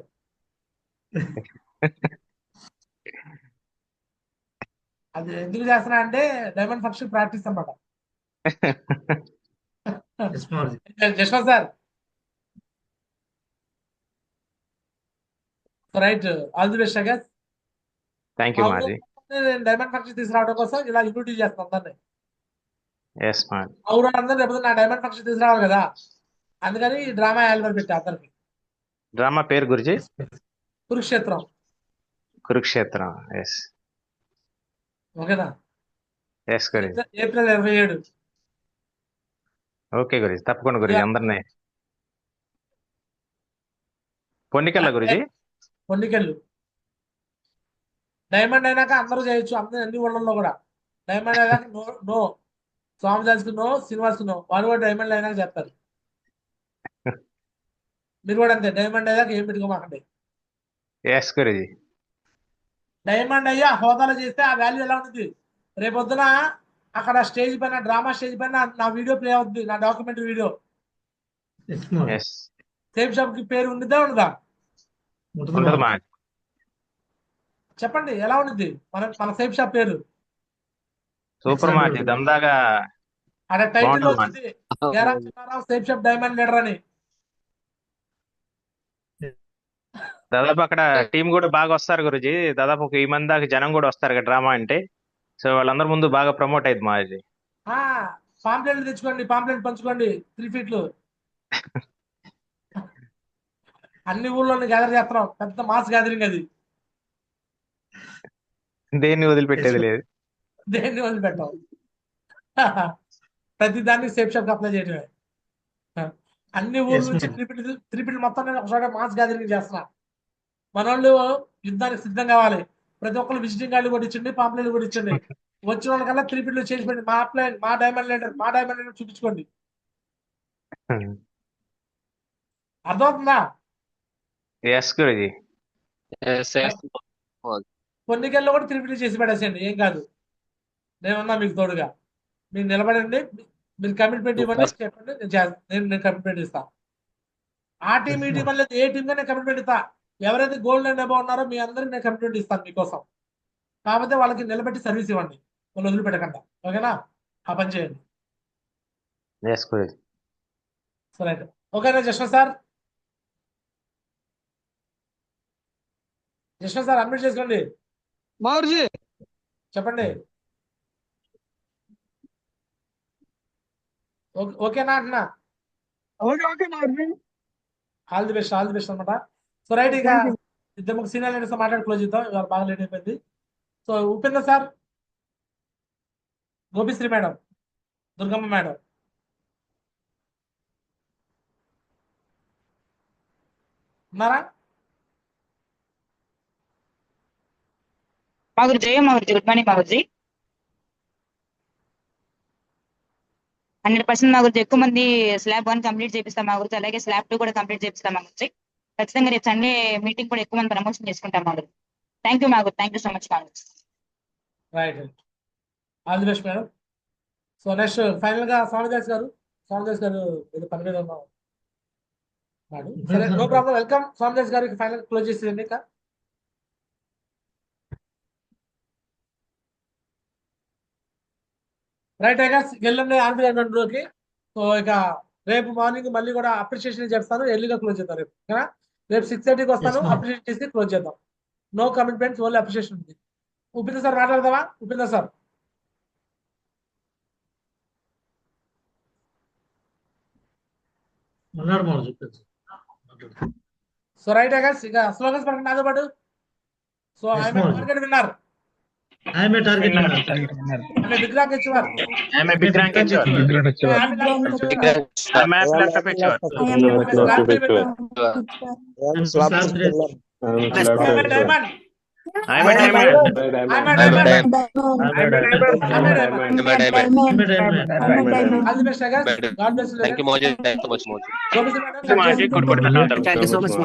అది ఎందుకు చేస్తున్నా అంటే డైమండ్ ఫంక్షన్ ప్రాక్టీస్ అన్నమాట. Jaswanth sir right, all the best. అగస్ థ్యాంక్ యూ మాజీ. నేను డైమండ్ ఫంక్షన్ తీసుకురావడం కోసం ఇలా ఇంట్రొడ్యూస్ చేస్తాను అందరినీ. ఎస్ మాజీ. అవును, అందరూ రేపు నా డైమండ్ ఫంక్షన్ తీసుకురావాలి కదా, అందుకని ఈ డ్రామా ఆల్బమ్ పెట్టా అందరికి. డ్రామా పేరు గురుజీ? కురుక్షేత్రం. కురుక్షేత్రం. ఎస్. ఓకేనా? Yes guruji. April 27. Okay guruji, తప్పకుండా గురుజీ. అందరినీ పొన్నికెళ్ళ గురుజీ. పొన్నికెళ్ళు. డైమండ్ అయినాక అందరూ చేయొచ్చు, అందరూ అన్ని ఊళ్ళల్లో కూడా. డైమండ్ అయినాక నో స్వామి దాస్కి నో, శ్రీనివాస్కి నో. వాళ్ళు కూడా డైమండ్ అయినాక చెప్తారు. మీరు కూడా అంతే, డైమండ్ అయ్యాక ఏం పెట్టుకోమాకండి. ఎస్ గురుజీ. డైమండ్ అయ్యా హోదాలో చేస్తే ఆ వాల్యూ ఎలా ఉంటుంది? రేపొద్దున అక్కడ స్టేజ్ పైన, డ్రామా స్టేజ్ పైన నా వీడియో ప్లే అవుతుంది, నా డాక్యుమెంటరీ వీడియో. సేఫ్ షాప్ కి పేరు ఉండిద్దా ఉండదా? చెప్పండి, ఎలా ఉండిద్ది మన సేఫ్ షాప్ పేరు? సూపర్ మాజీ, దమ్దాగా అక్కడ టైటిల్ వచ్చింది, సేఫ్ షాప్ డైమండ్ లీడర్ అని. దాదాపు అక్కడ టీం కూడా బాగా వస్తారు గురుజీ. దాదాపు ఒక 1000 మంది దాకా జనం కూడా వస్తారు కదా డ్రామా అంటే. సో వాళ్ళందరి ముందు బాగా ప్రమోట్ అయింది మాజీ. పాంప్లెట్లు తెచ్చుకోండి, పాంప్లెట్ పంచుకోండి 3 ఫీట్లు. అన్ని ఊళ్ళో గ్యాదర్ చేస్తున్నాం, పెద్ద మాస్ గ్యాదరింగ్ అది. దేన్ని వదిలిపెట్టేది లేదు. దేన్ని వదిలిపెట్టాం, ప్రతి దాన్ని సేఫ్ షాప్ అప్లై చేయడమే. అన్ని ఊర్ల నుంచి 3 ఫీట్లు మొత్తం నేను ఒకసారి మాస్ గ్యాదరింగ్ చేస్తున్నా. మన వాళ్ళు యుద్ధానికి సిద్ధం కావాలి. ప్రతి ఒక్కరు విజిటింగ్ కార్డు కూడా ఇచ్చండి, పాంప్లెట్లు కూడా ఇచ్చండి. వచ్చిన వాళ్ళకల్లా 3 ఫీట్లు చేసిపోయింది. మా అప్లై, మా డైమండ్ లీడర్ చూపించుకోండి. అర్థమవుతుందా? ఎస్ గురుజీ. పొన్నికెళ్ళలో కూడా 3 ఫీట్లు చేసి పడేసేయండి, ఏం కాదు. నేనున్నా మీకు తోడుగా. మీరు నిలబడండి, మీరు కమిట్మెంట్ ఇవ్వండి, చెప్పండి, నేను కమిట్మెంట్ ఇస్తాను. ఆ టీం ఈ టీం అనేది ఏ టీంగా నేను కమిట్మెంట్ ఇస్తా. ఎవరైతే గోల్డ్ అండ్ అబౌవ్ ఉన్నారో మీ అందరికి నేను కమిట్మెంట్ ఇస్తాను మీకోసం. కాకపోతే వాళ్ళకి నిలబెట్టి సర్వీస్ ఇవ్వండి, వాళ్ళు వదిలిపెట్టకుండా. ఓకేనా? ఆ పని చేయండి. సరే, ఓకేనా Jaswanth sir? Jaswanth sir admit చేసుకోండి. చెప్పండి. ఓకేనా అంటున్నా? All the best, all the best అనమాట. సో రైట్, ఇక ఇద్దరు సీనియర్ లీడర్స్ మాట్లాడి క్లోజ్ చేద్దాం, ఇవాళ బాగా లేట్ అయిపోయింది. So Upendra sir, Gopisri madam, Durgamma madam. ఉన్నారా? జయ మాగురుజీ, గుడ్ మార్నింగ్ మాగురుజీ. 100% మాగురుజీ, ఎక్కువ మంది స్లాబ్ 1 కంప్లీట్ చేపిస్తాం మాగురుజీ, అలాగే స్లాబ్ 2 కూడా కంప్లీట్ చేపిస్తాం మాగురుజీ. ఖచ్చితంగా రేపు సండే మీటింగ్ కూడా ఎక్కువ మంది ప్రమోషన్ చేసుకుంటాం మాగురుజీ. థ్యాంక్ యూ మాగురు, థ్యాంక్ యూ సో మచ్ మాగురుజీ. Right, all the best madam. So next final గా స్వామిదాస్ గారు ఏదో పని మీద ఉన్నాం. సరే, నో ప్రాబ్లం. వెల్కమ్ స్వామిదాస్ గారికి ఫైనల్ క్లోజ్ చేసేయండి. ఇక రైట్ ఐగర్స్, వెళ్ళండి ఆంధ్రలోకి. సో ఇక రేపు మార్నింగ్ మళ్ళీ కూడా అప్రిషియేషన్ చేస్తాను, ఎర్లీగా క్లోజ్ చేద్దాం. రేపు 6:30కి వస్తాను, అప్రిషియేట్ చేసి క్లోజ్ చేద్దాం. నో కమిట్మెంట్స్, ఓన్లీ అప్రిషియేషన్ ఉంది. ఉపేంద్ర సార్ మాట్లాడదామా? ఉపేంద్ర సార్. ఉన్నాడు మాకు చెప్పేసి సో రైట్ గైస్, ఇక స్లోగన్స్ పడకండి నాతో పాటు. So I'm target winner, I'm a target winner, I'm big rank achiever, I'm a big rank achiever. I'm a slap top achiever. Diamond, I'm a diamond. All the best guys, god bless you. Thank you మోజీ, thank you so much మోజీ. Good morning. Thank you so much.